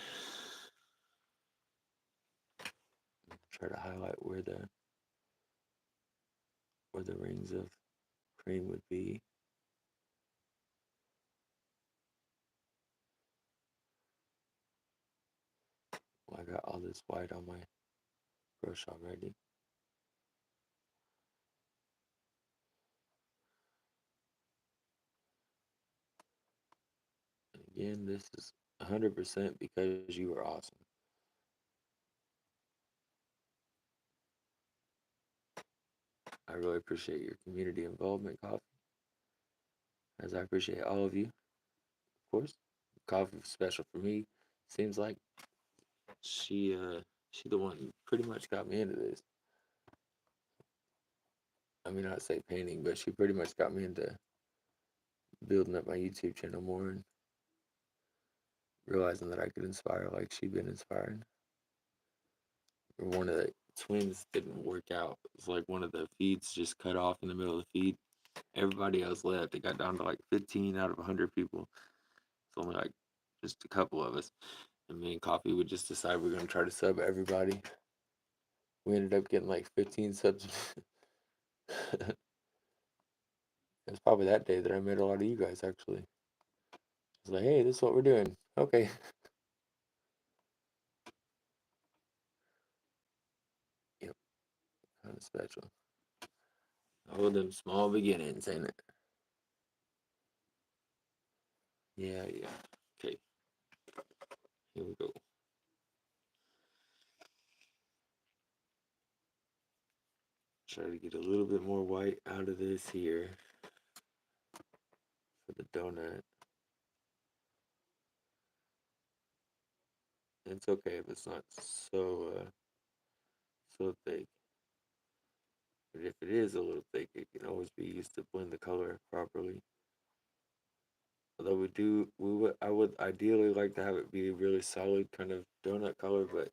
Try to highlight where the rings of cream would be. I got all this white on my brush already. And again, this is 100% because you are awesome. I really appreciate your community involvement, Coffee, as I appreciate all of you, of course. Coffee was special for me. Seems like she she the one who pretty much got me into this. I mean, not say painting, but she pretty much got me into building up my YouTube channel more and realizing that I could inspire like she'd been inspiring. One of the twins didn't work out. It's like one of the feeds just cut off in the middle of the feed. Everybody else left. It got down to like 15 out of 100 people. It's only like just a couple of us. And me and Coffee would just decide we're going to try to sub everybody. We ended up getting like 15 subs. It was probably that day that I met a lot of you guys actually. I was like, hey, this is what we're doing. Okay. Yep, kind of special. Oh, them small beginnings, ain't it? Yeah, yeah. Okay, here we go. Try to get a little bit more white out of this here for the donut. It's okay if it's not so thick. But if it is a little thick, it can always be used to blend the color properly. Although I would ideally like to have it be a really solid kind of donut color, but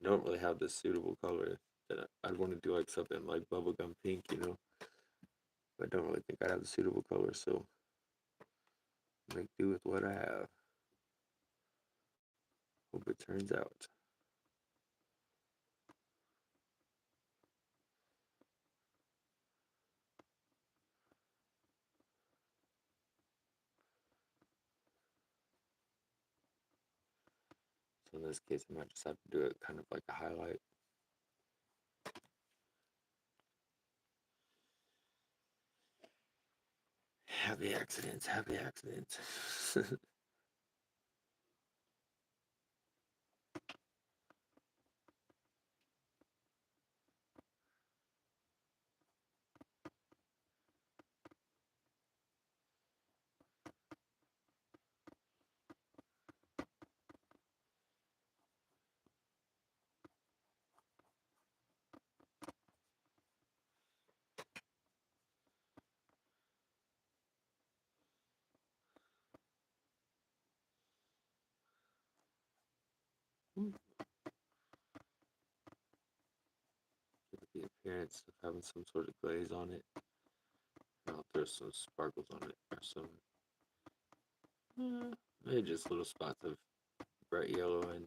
don't really have the suitable color. That I'd want to do like something like bubblegum pink, you know. But I don't really think I have the suitable color, so make do with what I have. Hope it turns out. So in this case, I might just have to do it kind of like a highlight. Happy accidents, happy accidents. Give it the appearance of having some sort of glaze on it. I'll throw some sparkles on it or some, maybe just little spots of bright yellow and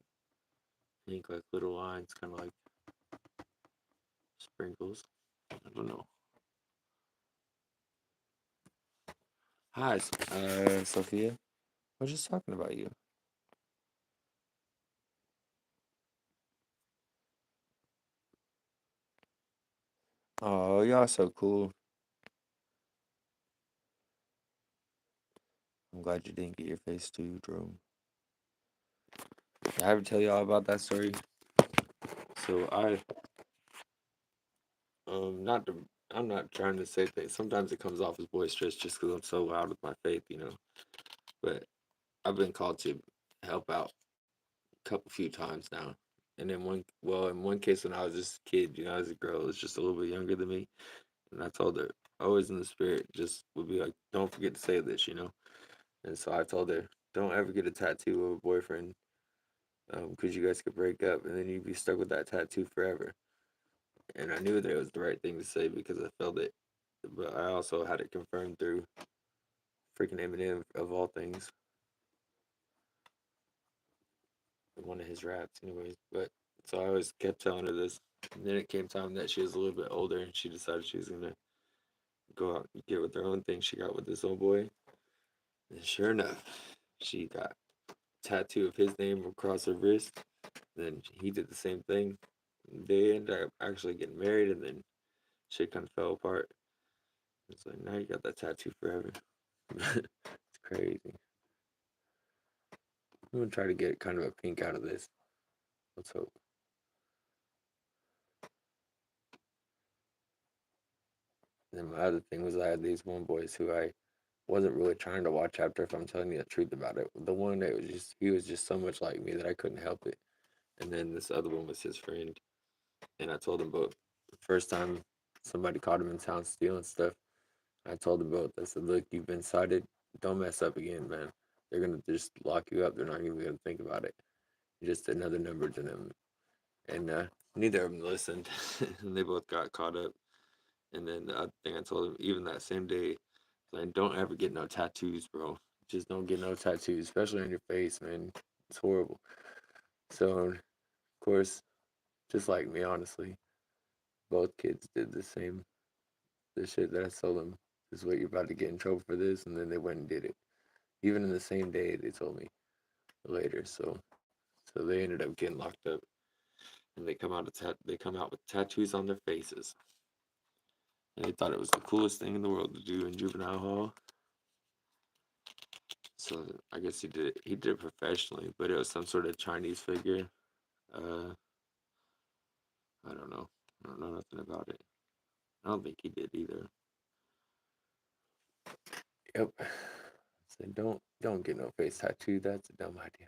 pink, like little lines, kind of like sprinkles. I don't know. Hi, Sophia. I was just talking about you. Oh, y'all so cool. I'm glad you didn't get your face too, Jerome. Did I ever tell y'all about that story? So not to, I'm not trying to say things. Sometimes it comes off as boisterous just because I'm so loud with my faith, you know. But I've been called to help out a couple few times now. And then in one case when I was just a kid, you know, as a girl, was just a little bit younger than me, and I told her, always in the spirit, just would be like, don't forget to say this, you know. And so I told her, don't ever get a tattoo of a boyfriend, because you guys could break up, and then you'd be stuck with that tattoo forever. And I knew that it was the right thing to say because I felt it, but I also had it confirmed through freaking Eminem of all things, one of his raps, anyways. But so I always kept telling her this. And then it came time that she was a little bit older, and she decided she was gonna go out and get with her own thing. She got with this old boy, and sure enough, she got a tattoo of his name across her wrist, Then he did the same thing. They ended up actually getting married, and then shit kind of fell apart. It's like now you got that tattoo forever. It's crazy. I'm gonna try to get kind of a pink out of this. Let's hope. And then my other thing was I had these one boys who I wasn't really trying to watch after, if I'm telling you the truth about it. The one that was just he was just so much like me that I couldn't help it. And then this other one was his friend. And I told them both the first time somebody caught him in town stealing stuff, I told them both, I said, look, you've been cited. Don't mess up again, man. They're gonna just lock you up. They're not even gonna think about it. You're just another number to them. And neither of them listened. And they both got caught up. And then the other thing I told them, even that same day, like, don't ever get no tattoos, bro. Just don't get no tattoos, especially on your face, man. It's horrible. So, of course, just like me, honestly, both kids did the same. The shit that I told them is what you're about to get in trouble for this, and then they went and did it. Even in the same day, they told me later. So they ended up getting locked up, and they come out with tattoos on their faces, and they thought it was the coolest thing in the world to do in juvenile hall. So I guess he did it professionally, but it was some sort of Chinese figure. Uh, I don't know. I don't know nothing about it. I don't think he did either. Yep. So don't get no face tattoo. That's a dumb idea.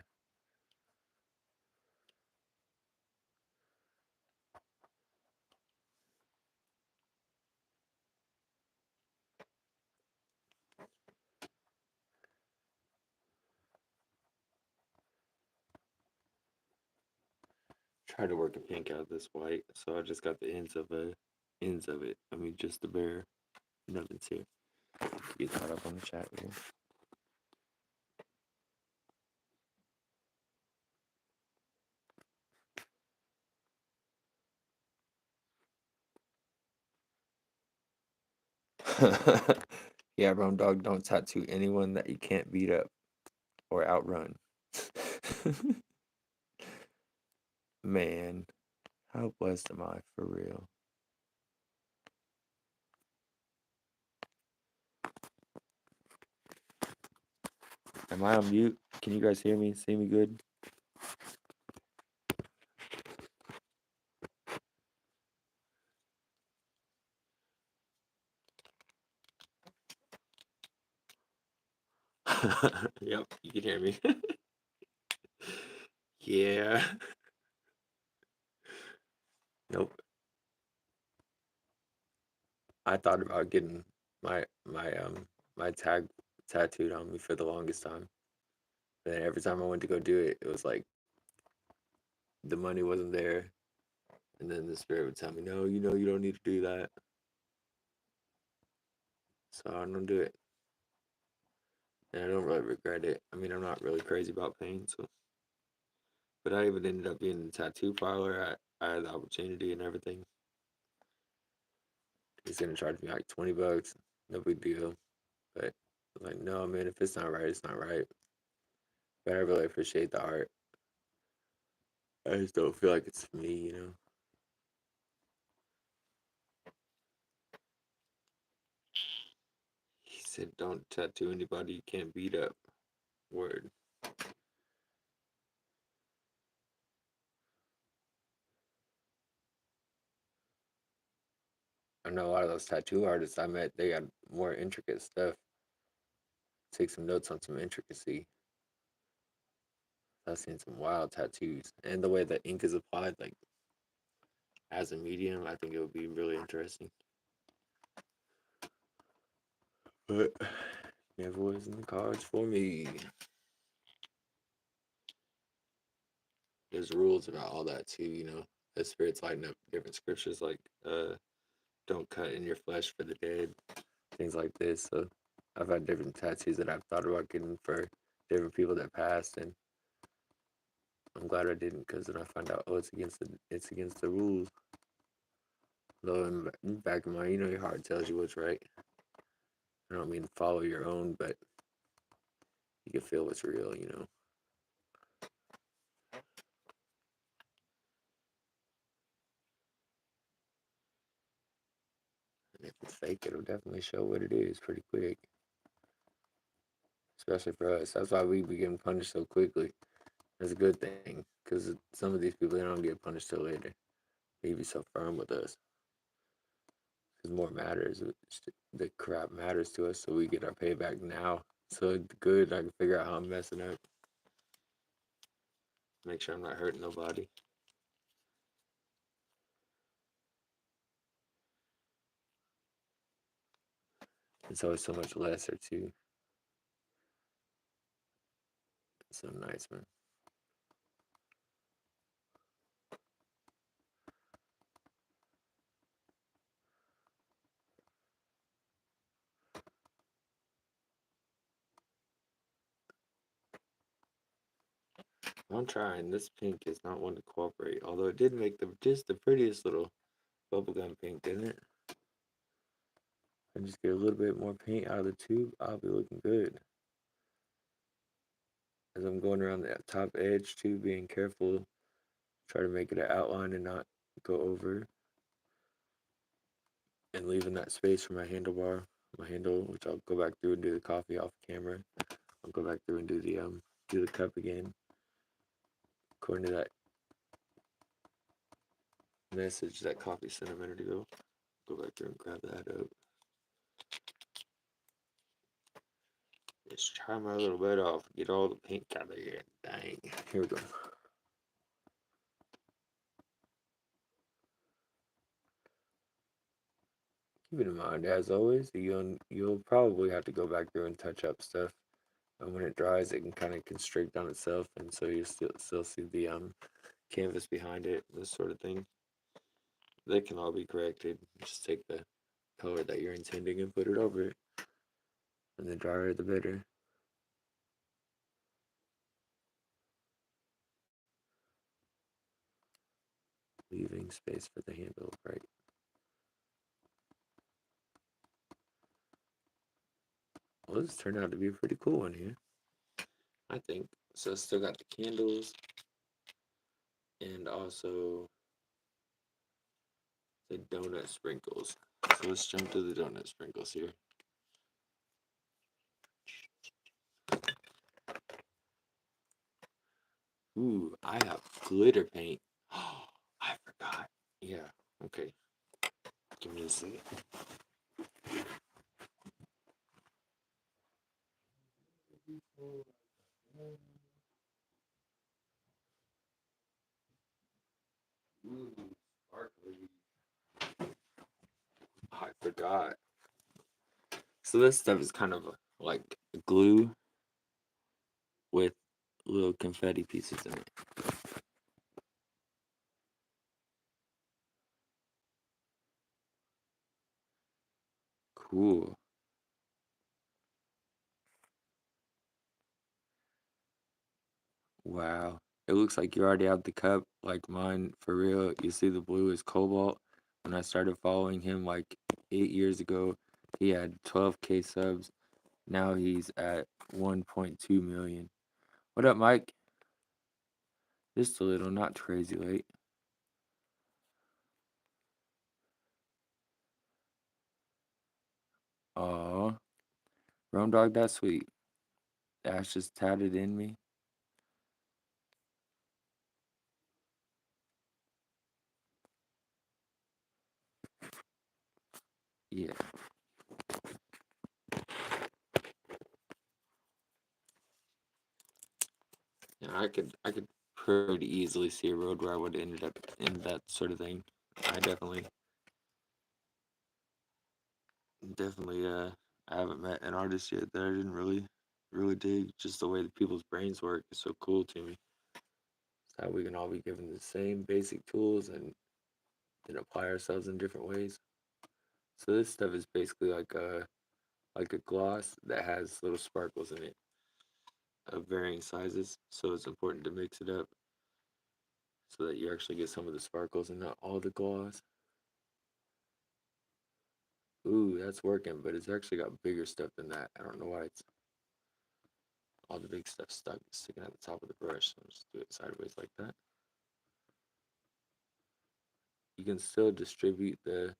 Try to work a pink out of this white, so I just got the ends of it. I mean, just the bare nothing's here. Get caught up on the chat here. Yeah, Rome Dog, don't tattoo anyone that you can't beat up or outrun. Man, how blessed am I for real? Am I on mute? Can you guys hear me? See me good? Yep, you can hear me. Yeah. Nope. I thought about getting my tag tattooed on me for the longest time. And then every time I went to go do it, it was like the money wasn't there. And then the spirit would tell me, no, you don't need to do that. So I don't do it. And I don't really regret it. I mean, I'm not really crazy about pain, so. But I even ended up being in a tattoo parlor. I had the opportunity and everything. He's gonna charge me like $20. No big deal. But I'm like, no, man, if it's not right, it's not right. But I really appreciate the art. I just don't feel like it's for me, you know. He said, don't tattoo anybody you can't beat up. Word. I know a lot of those tattoo artists I met, they got more intricate stuff. Take some notes on some intricacy. I've seen some wild tattoos. And the way the ink is applied, like as a medium, I think it would be really interesting. But never was in the cards for me. There's rules about all that too, you know. The spirits lighten up different scriptures like don't cut in your flesh for the dead, things like this. So I've had different tattoos that I've thought about getting for different people that passed, and I'm glad I didn't because then I found out, oh, it's against the rules. Though in the back of my, you know, your heart tells you what's right. I don't mean follow your own, but you can feel what's real, you know. If it's fake, it'll definitely show what it is pretty quick, especially for us. That's why we be getting punished so quickly. That's a good thing, because some of these people, they don't get punished till later. They be so firm with us, because more matters. The crap matters to us, so we get our payback now. So it's good. I can figure out how I'm messing up. Make sure I'm not hurting nobody. It's always so much lesser too. It's so nice, man. I'm trying. This pink is not one to cooperate, although it did make just the prettiest little bubblegum pink, didn't it? And just get a little bit more paint out of the tube, I'll be looking good. As I'm going around the top edge too, being careful, try to make it an outline and not go over, and leaving that space for my handlebar, my handle, which I'll go back through and do the coffee off camera. I'll go back through and do the cup again, according to that message that coffee sent a minute ago. Go back there and grab that up. Just try my little bit off, get all the pink out of here. Dang. Here we go. Keep it in mind, as always, you'll probably have to go back through and touch up stuff. And when it dries, it can kind of constrict on itself, and so you still see the canvas behind it, this sort of thing. They can all be corrected. Just take the color that you're intending and put it over it, and the drier the better. Leaving space for the handle, right? Well, this turned out to be a pretty cool one here, I think. So still got the candles and also the donut sprinkles. So let's jump to the donut sprinkles here. Ooh, I have glitter paint. Oh, I forgot. Yeah, okay. Give me a second. Ooh, sparkly. I forgot. So this stuff is kind of like glue with little confetti pieces in it. Cool. Wow. It looks like you already have the cup like mine for real. You see the blue is cobalt. When I started following him like 8 years ago, he had 12K subs. Now he's at 1.2 million. What up, Mike? Just a little, not crazy late. Aw, Rome Dog, that's sweet. Ash just tatted in me. Yeah. Yeah, I could pretty easily see a road where I would have ended up in that sort of thing. I definitely I haven't met an artist yet that I didn't really dig. Just the way that people's brains work is so cool to me. It's how we can all be given the same basic tools and then apply ourselves in different ways. So this stuff is basically like a gloss that has little sparkles in it of varying sizes. So it's important to mix it up so that you actually get some of the sparkles and not all the gloss. Ooh, that's working, but it's actually got bigger stuff than that. I don't know why it's all the big stuff sticking at the top of the brush. So I'll just do it sideways like that. You can still distribute the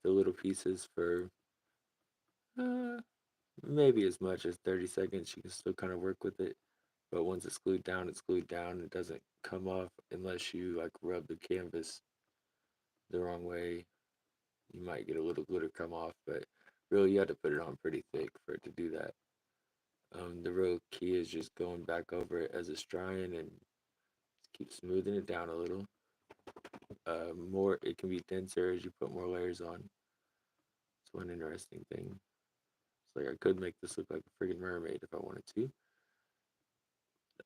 the little pieces for uh, maybe as much as 30 seconds. You can still kind of work with it. But once it's glued down, it's glued down. It doesn't come off unless you like rub the canvas the wrong way. You might get a little glitter come off, but really you have to put it on pretty thick for it to do that. The real key is just going back over it as it's drying and keep smoothing it down a little. More it can be denser as you put more layers on. It's one interesting thing. It's like I could make this look like a freaking mermaid if I wanted to.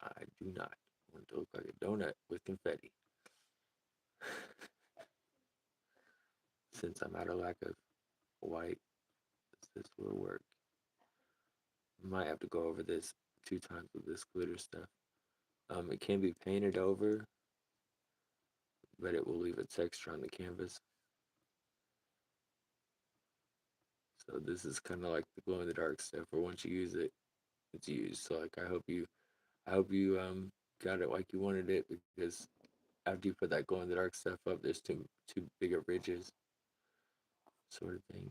I do not. I want it to look like a donut with confetti. Since I'm out of lack of white, this will work. Might have to go over this 2 times with this glitter stuff. It can be painted over, but it will leave a texture on the canvas. So this is kind of like the glow in the dark stuff. Where once you use it, it's used. So like I hope you got it like you wanted it, because after you put that glow in the dark stuff up, there's too big of ridges, sort of thing.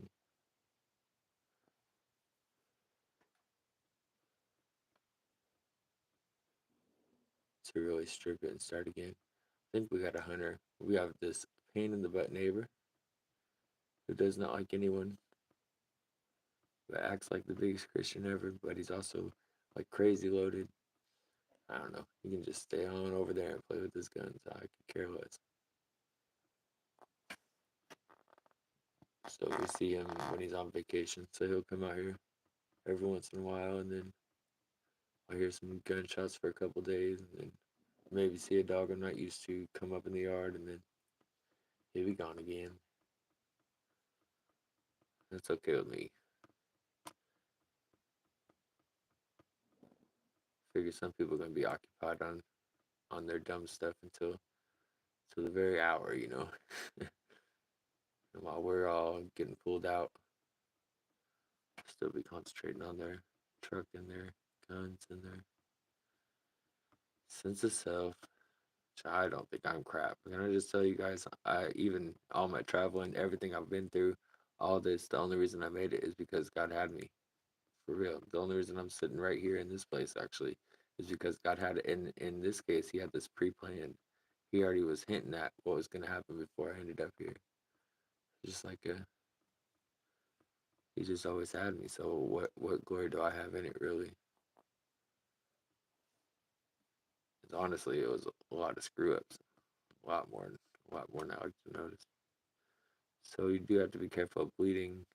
To really strip it and start again. I think we got a hunter. We have this pain in the butt neighbor who does not like anyone, but acts like the biggest Christian ever, but he's also like crazy loaded. I don't know. He can just stay on over there and play with his guns. I could care less. So we see him when he's on vacation. So he'll come out here every once in a while, and then I hear some gunshots for a couple days, and then maybe see a dog I'm not used to come up in the yard, and then he'll be gone again. That's okay with me. Figure some people are gonna be occupied on their dumb stuff until the very hour, you know. And while we're all getting pulled out, still be concentrating on their truck and their guns and their sense of self. Which I don't think I'm crap. Can I just tell you guys, I even all my traveling, everything I've been through, all this, the only reason I made it is because God had me. For real. The only reason I'm sitting right here in this place actually is because God had it. In this case, He had this pre-planned. He already was hinting at what was gonna happen before I ended up here. Just like He just always had me. So what glory do I have in it really? 'Cause honestly, it was a lot of screw ups, a lot more than I like to notice. So you do have to be careful of bleeding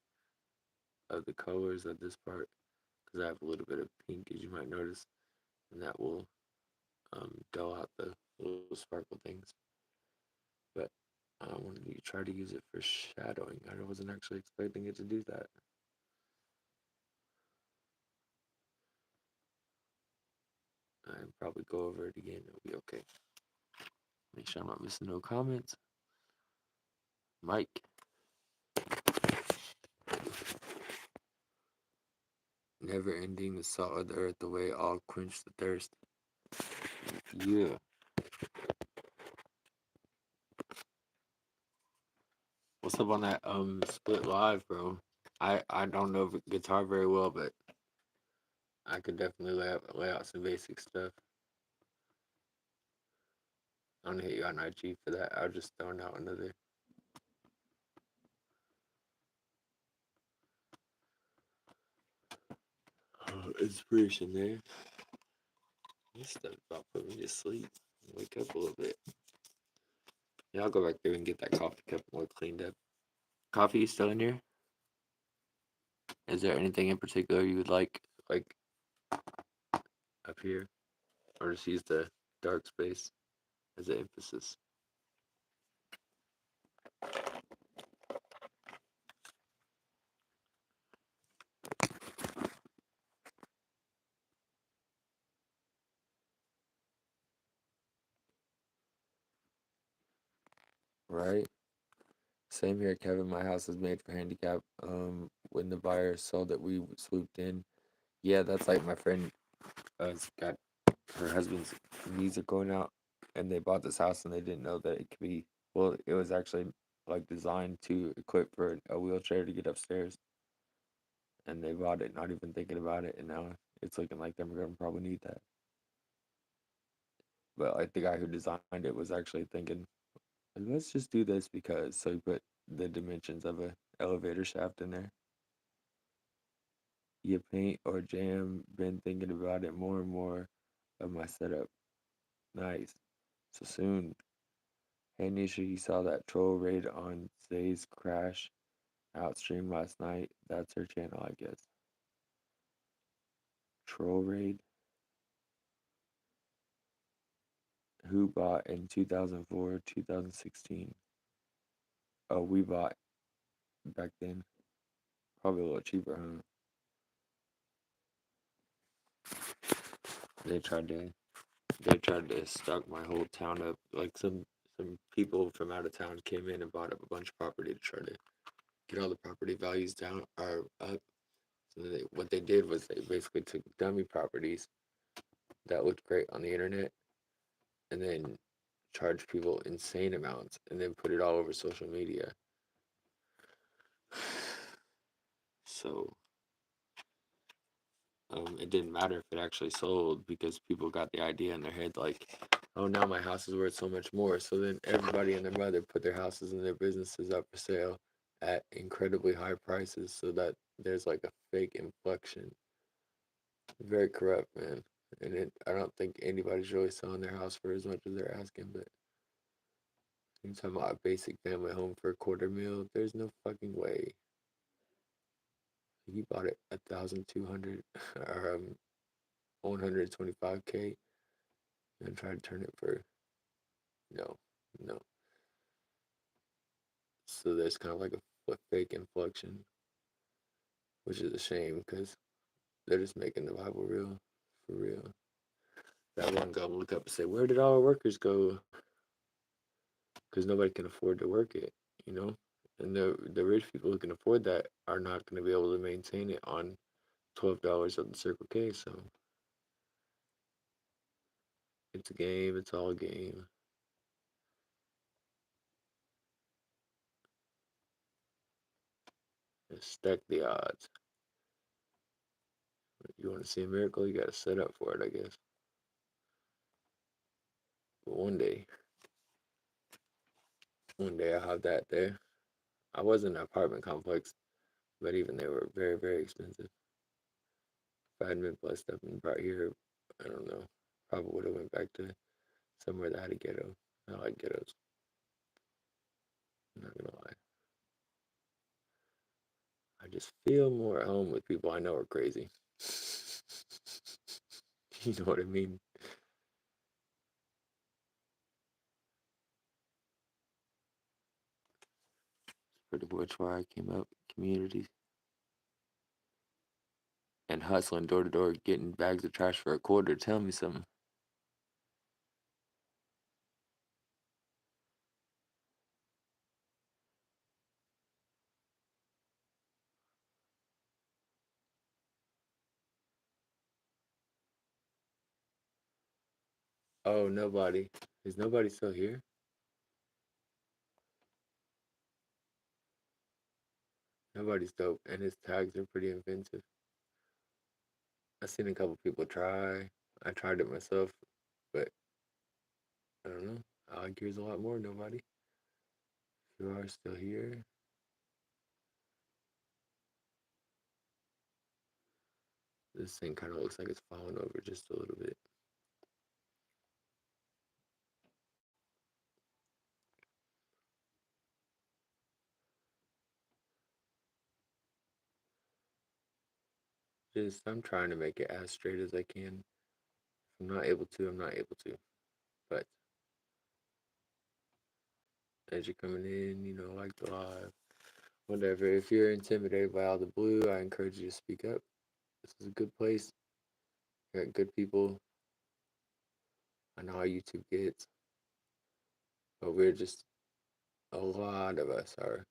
of the colors of this part, because I have a little bit of pink, as you might notice, and that will dull out the little sparkle things. But I wanted to try to use it for shadowing. I wasn't actually expecting it to do that. I'll probably go over it again. It'll be okay. Make sure I'm not missing no comments. Mike. Never ending the salt of the earth away, all quench the thirst. Yeah. What's up on that split live, bro? I don't know guitar very well, but I could definitely lay out some basic stuff. I'm gonna hit you on IG for that. I was just throwing out another inspiration there. This stuff about put me to sleep. Wake up a little bit. Yeah, I'll go back there and get that coffee cup more cleaned up. Coffee still in here? Is there anything in particular you would like up here, or just use the dark space as an emphasis? Right. Same here, Kevin. My house is made for handicap. When the buyer saw that we swooped in, yeah, that's like my friend got her husband's knees are going out, and they bought this house and they didn't know that it could be. Well, it was actually like designed to equip for a wheelchair to get upstairs, and they bought it not even thinking about it, and now it's looking like they're gonna probably need that. But like the guy who designed it was actually thinking, like, let's just do this because. So he put the dimensions of a elevator shaft in there. You paint or jam. Been thinking about it more and more of my setup. Nice. So soon. Hey Nisha, you saw that troll raid on Zay's Crash outstream last night? That's her channel, I guess. Troll raid. Who bought in 2004, 2016? Oh, we bought back then. Probably a little cheaper, huh? They tried to they tried to stock my whole town up. Like some people from out of town came in and bought up a bunch of property to try to get all the property values down or up. So what they did was they basically took dummy properties that looked great on the internet and then charged people insane amounts and then put it all over social media. So it didn't matter if it actually sold because people got the idea in their head like, oh, now my house is worth so much more. So then everybody and their mother put their houses and their businesses up for sale at incredibly high prices so that there's like a fake inflection. Very corrupt, man. And I don't think anybody's really selling their house for as much as they're asking, but you're talking about a basic family home for a quarter mil. There's no fucking way. He bought it 1,200 or 125K and tried to turn it for no, no. So there's kind of like a fake inflection, which is a shame because they're just making the Bible real, for real. That one guy will look up and say, "Where did all our workers go?" Because nobody can afford to work it, you know. And the rich people who can afford that are not going to be able to maintain it on $12 of the Circle K. So it's a game. It's all a game. Just stack the odds. You want to see a miracle, you got to set up for it, I guess. But one day I'll have that there. I was in an apartment complex, but even they were very, very expensive. If I hadn't been blessed up and brought here, I don't know. Probably would have went back to somewhere that had a ghetto. I like ghettos. I'm not gonna lie. I just feel more at home with people I know are crazy. You know what I mean? Pretty much why I came up. Communities and hustling door to door, getting bags of trash for a quarter. Tell me something. Oh, nobody. Is nobody still here? Nobody's dope, and his tags are pretty inventive. I've seen a couple people try. I tried it myself, but I don't know. I like yours a lot more. Nobody. If you are still here, this thing kind of looks like it's falling over just a little bit. Just I'm trying to make it as straight as I can. If I'm not able to, I'm not able to. But as you're coming in, like the live, whatever. If you're intimidated by all the blue, I encourage you to speak up. This is a good place. You got good people. I know how YouTube gets, but we're just a lot of us are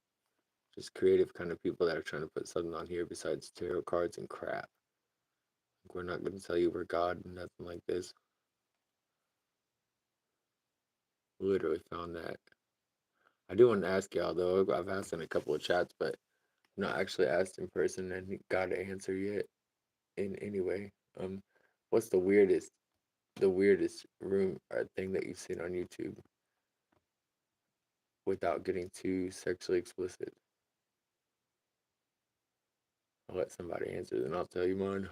just creative kind of people that are trying to put something on here besides tarot cards and crap. Like, we're not going to tell you we're God and nothing like this. Literally found that I do want to ask y'all though. I've asked in a couple of chats, but not actually asked in person and got an answer yet. In any way, what's the weirdest room or thing that you've seen on YouTube without getting too sexually explicit? I'll let somebody answer, then I'll tell you mine.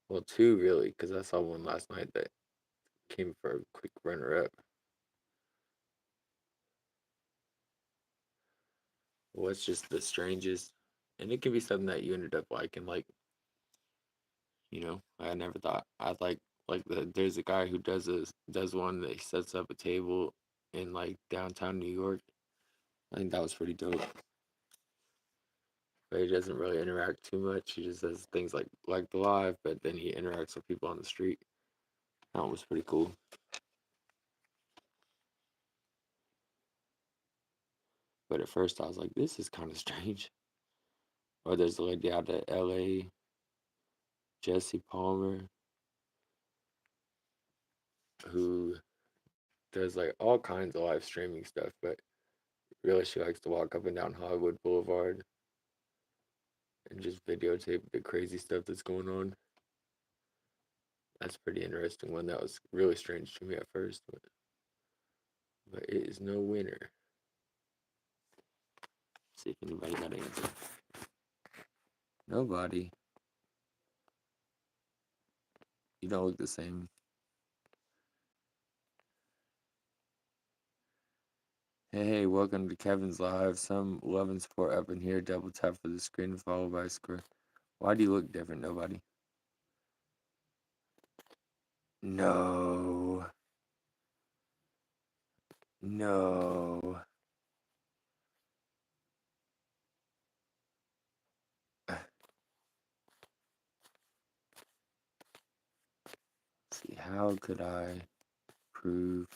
Well, two really, because I saw one last night that came for a quick runner up. What's just the strangest? And it can be something that you ended up liking, like I never thought I'd there's a guy who does one that he sets up a table in like downtown New York. I think that was pretty dope. But he doesn't really interact too much. He just does things like the live, but then he interacts with people on the street. That was pretty cool. But at first I was like, this is kind of strange. Or there's a lady out of LA, Jessie Palmer, who does like all kinds of live streaming stuff, but really she likes to walk up and down Hollywood Boulevard and just videotape the crazy stuff that's going on. That's pretty interesting one. That was really strange to me at first, but it is no winner. See if anybody got an answer. Nobody. You don't look the same. Hey, welcome to Kevin's Live. Some love and support up in here. Double tap for the screen, followed by a square. Why do you look different? Nobody. No. No. See, how could I prove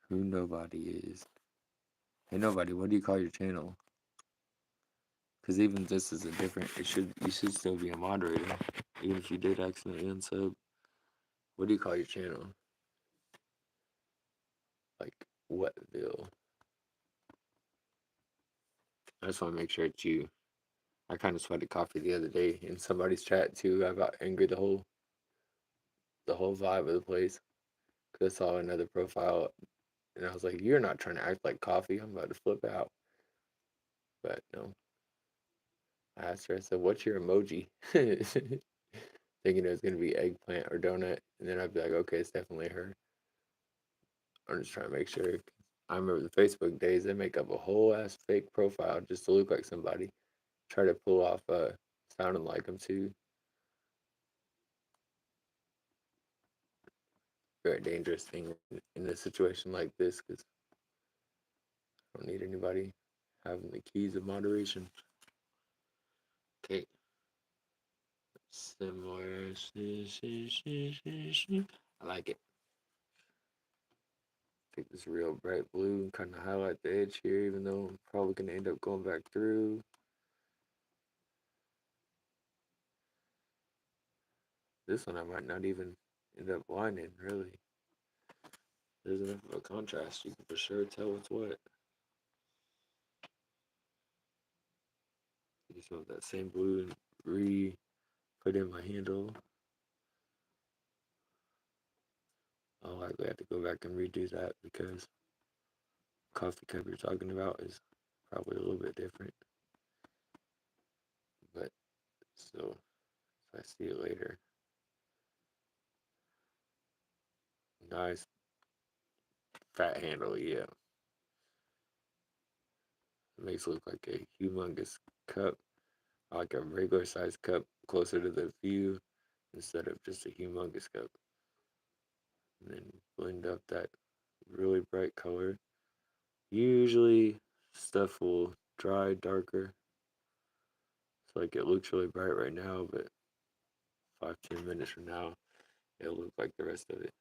who nobody is? Hey, nobody, what do you call your channel? Because even this is a different, you should still be a moderator, even if you did accidentally unsub. What do you call your channel? Like, Whatville. I just want to make sure it's you. I kind of sweated coffee the other day in somebody's chat too. I got angry the whole vibe of the place because I saw another profile and I was like, "You're not trying to act like coffee." I'm about to flip out, but no. I asked her. I said, "What's your emoji?" Thinking it was gonna be eggplant or donut, and then I'd be like, "Okay, it's definitely her." I'm just trying to make sure. I remember the Facebook days. They make up a whole ass fake profile just to look like somebody. Try to pull off sounding like them too. Very dangerous thing in a situation like this because I don't need anybody having the keys of moderation. Okay. Similar. I like it. Take this real bright blue and kind of highlight the edge here, even though I'm probably going to end up going back through. This one I might not even end up lining, really. There's enough of a contrast. You can for sure tell what's what. Use some of that same blue and put in my handle. I'll likely have to go back and redo that because coffee cup you're talking about is probably a little bit different. But still, if I see it later. Nice fat handle, yeah. It makes it look like a humongous cup, like a regular sized cup closer to the view instead of just a humongous cup. And then blend up that really bright color. Usually stuff will dry darker. It's like it looks really bright right now, but 5-10 minutes from now, it'll look like the rest of it.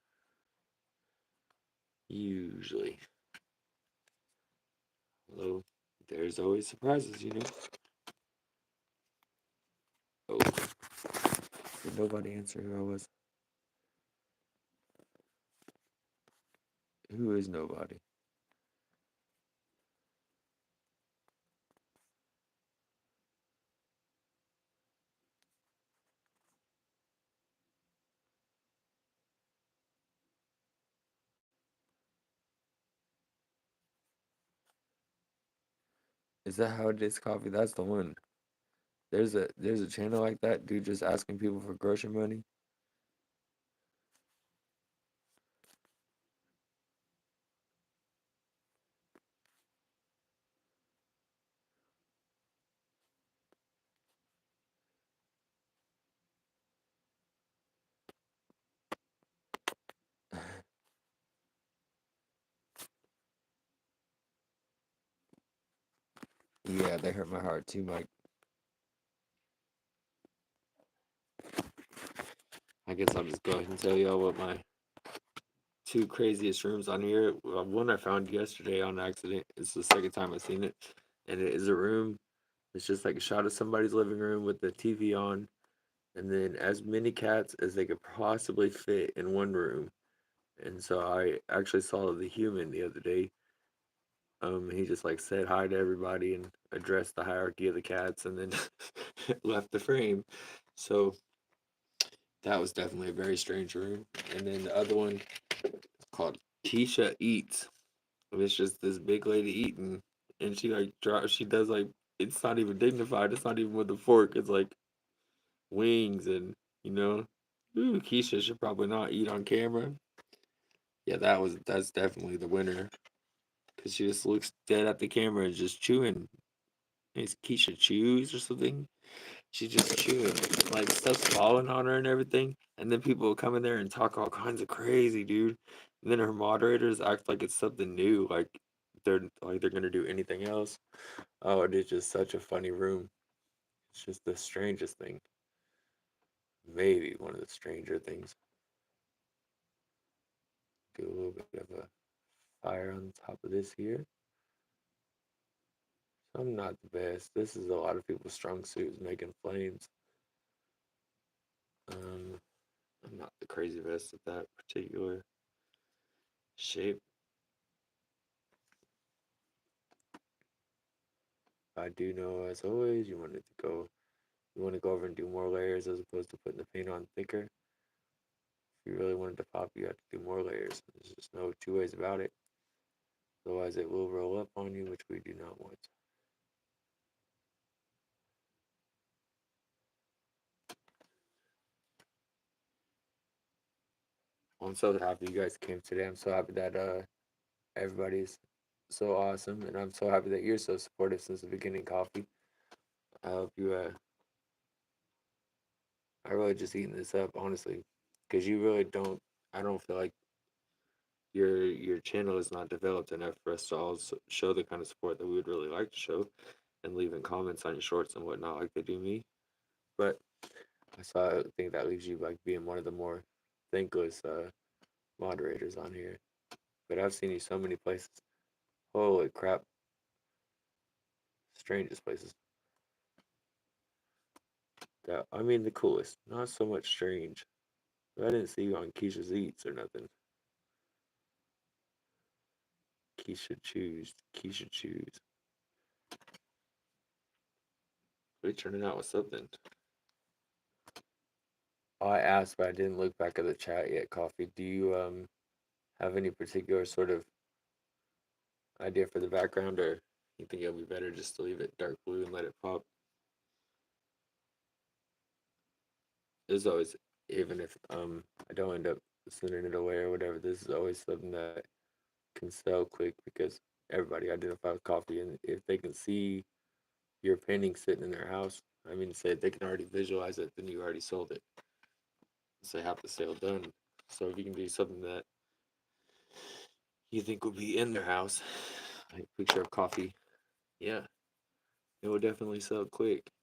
Usually. Although there's always surprises. Oh, did nobody answer who I was? Who is nobody? Is that how it is coffee? That's the one. There's a channel like that, dude, just asking people for grocery money. Yeah, they hurt my heart too, Mike. I guess I'll just go ahead and tell y'all what my two craziest rooms on here. One I found yesterday on accident. It's the second time I've seen it, and it is a room. It's just like a shot of somebody's living room with the TV on, and then as many cats as they could possibly fit in one room. And so I actually saw the human the other day. He just like said hi to everybody and addressed the hierarchy of the cats, and then left the frame. So that was definitely a very strange room. And then the other one is called Keisha Eats. It's just this big lady eating, and she like she does like it's not even dignified. It's not even with a fork. It's like wings and you know, ooh, Keisha should probably not eat on camera. Yeah, that's definitely the winner because she just looks dead at the camera and just chewing. Is Keisha chews or something? She's just chewing, like stuff's falling on her and everything. And then people will come in there and talk all kinds of crazy, dude. And then her moderators act like it's something new, like they're gonna do anything else. Oh, it is just such a funny room. It's just the strangest thing. Maybe one of the stranger things. Do a little bit of a fire on top of this here. So I'm not the best. This is a lot of people's strong suits making flames. Um, I'm not the crazy best at that particular shape. I do know, as always, you want to go over and do more layers as opposed to putting the paint on thicker. If you really wanted to pop, you have to do more layers. There's just no two ways about it. Otherwise, it will roll up on you, which we do not want. I'm so happy you guys came today. I'm so happy that everybody's so awesome, and I'm so happy that you're so supportive since the beginning, Coffee. I hope you. I really just eating this up, honestly, because you really don't. I don't feel like your channel is not developed enough for us to all show the kind of support that we would really like to show, and leaving comments on your shorts and whatnot like they do me. But I think that leaves you like being one of the more thankless moderators on here. But I've seen you so many places. Holy crap, strangest places. That I mean the coolest. Not so much strange. I didn't see you on Keisha's Eats or nothing. Keisha Choose. Keisha Choose. They turning out with something. Oh, I asked, but I didn't look back at the chat yet. Coffee. Do you have any particular sort of idea for the background, or you think it'll be better just to leave it dark blue and let it pop? There's always, even if I don't end up sending it away or whatever, this is always something that can sell quick because everybody identifies coffee, and if they can see your painting sitting in their house, I mean, say they can already visualize it, then you already sold it. Say half the sale done. So if you can do something that you think would be in their house, like a picture of coffee, yeah, it will definitely sell quick.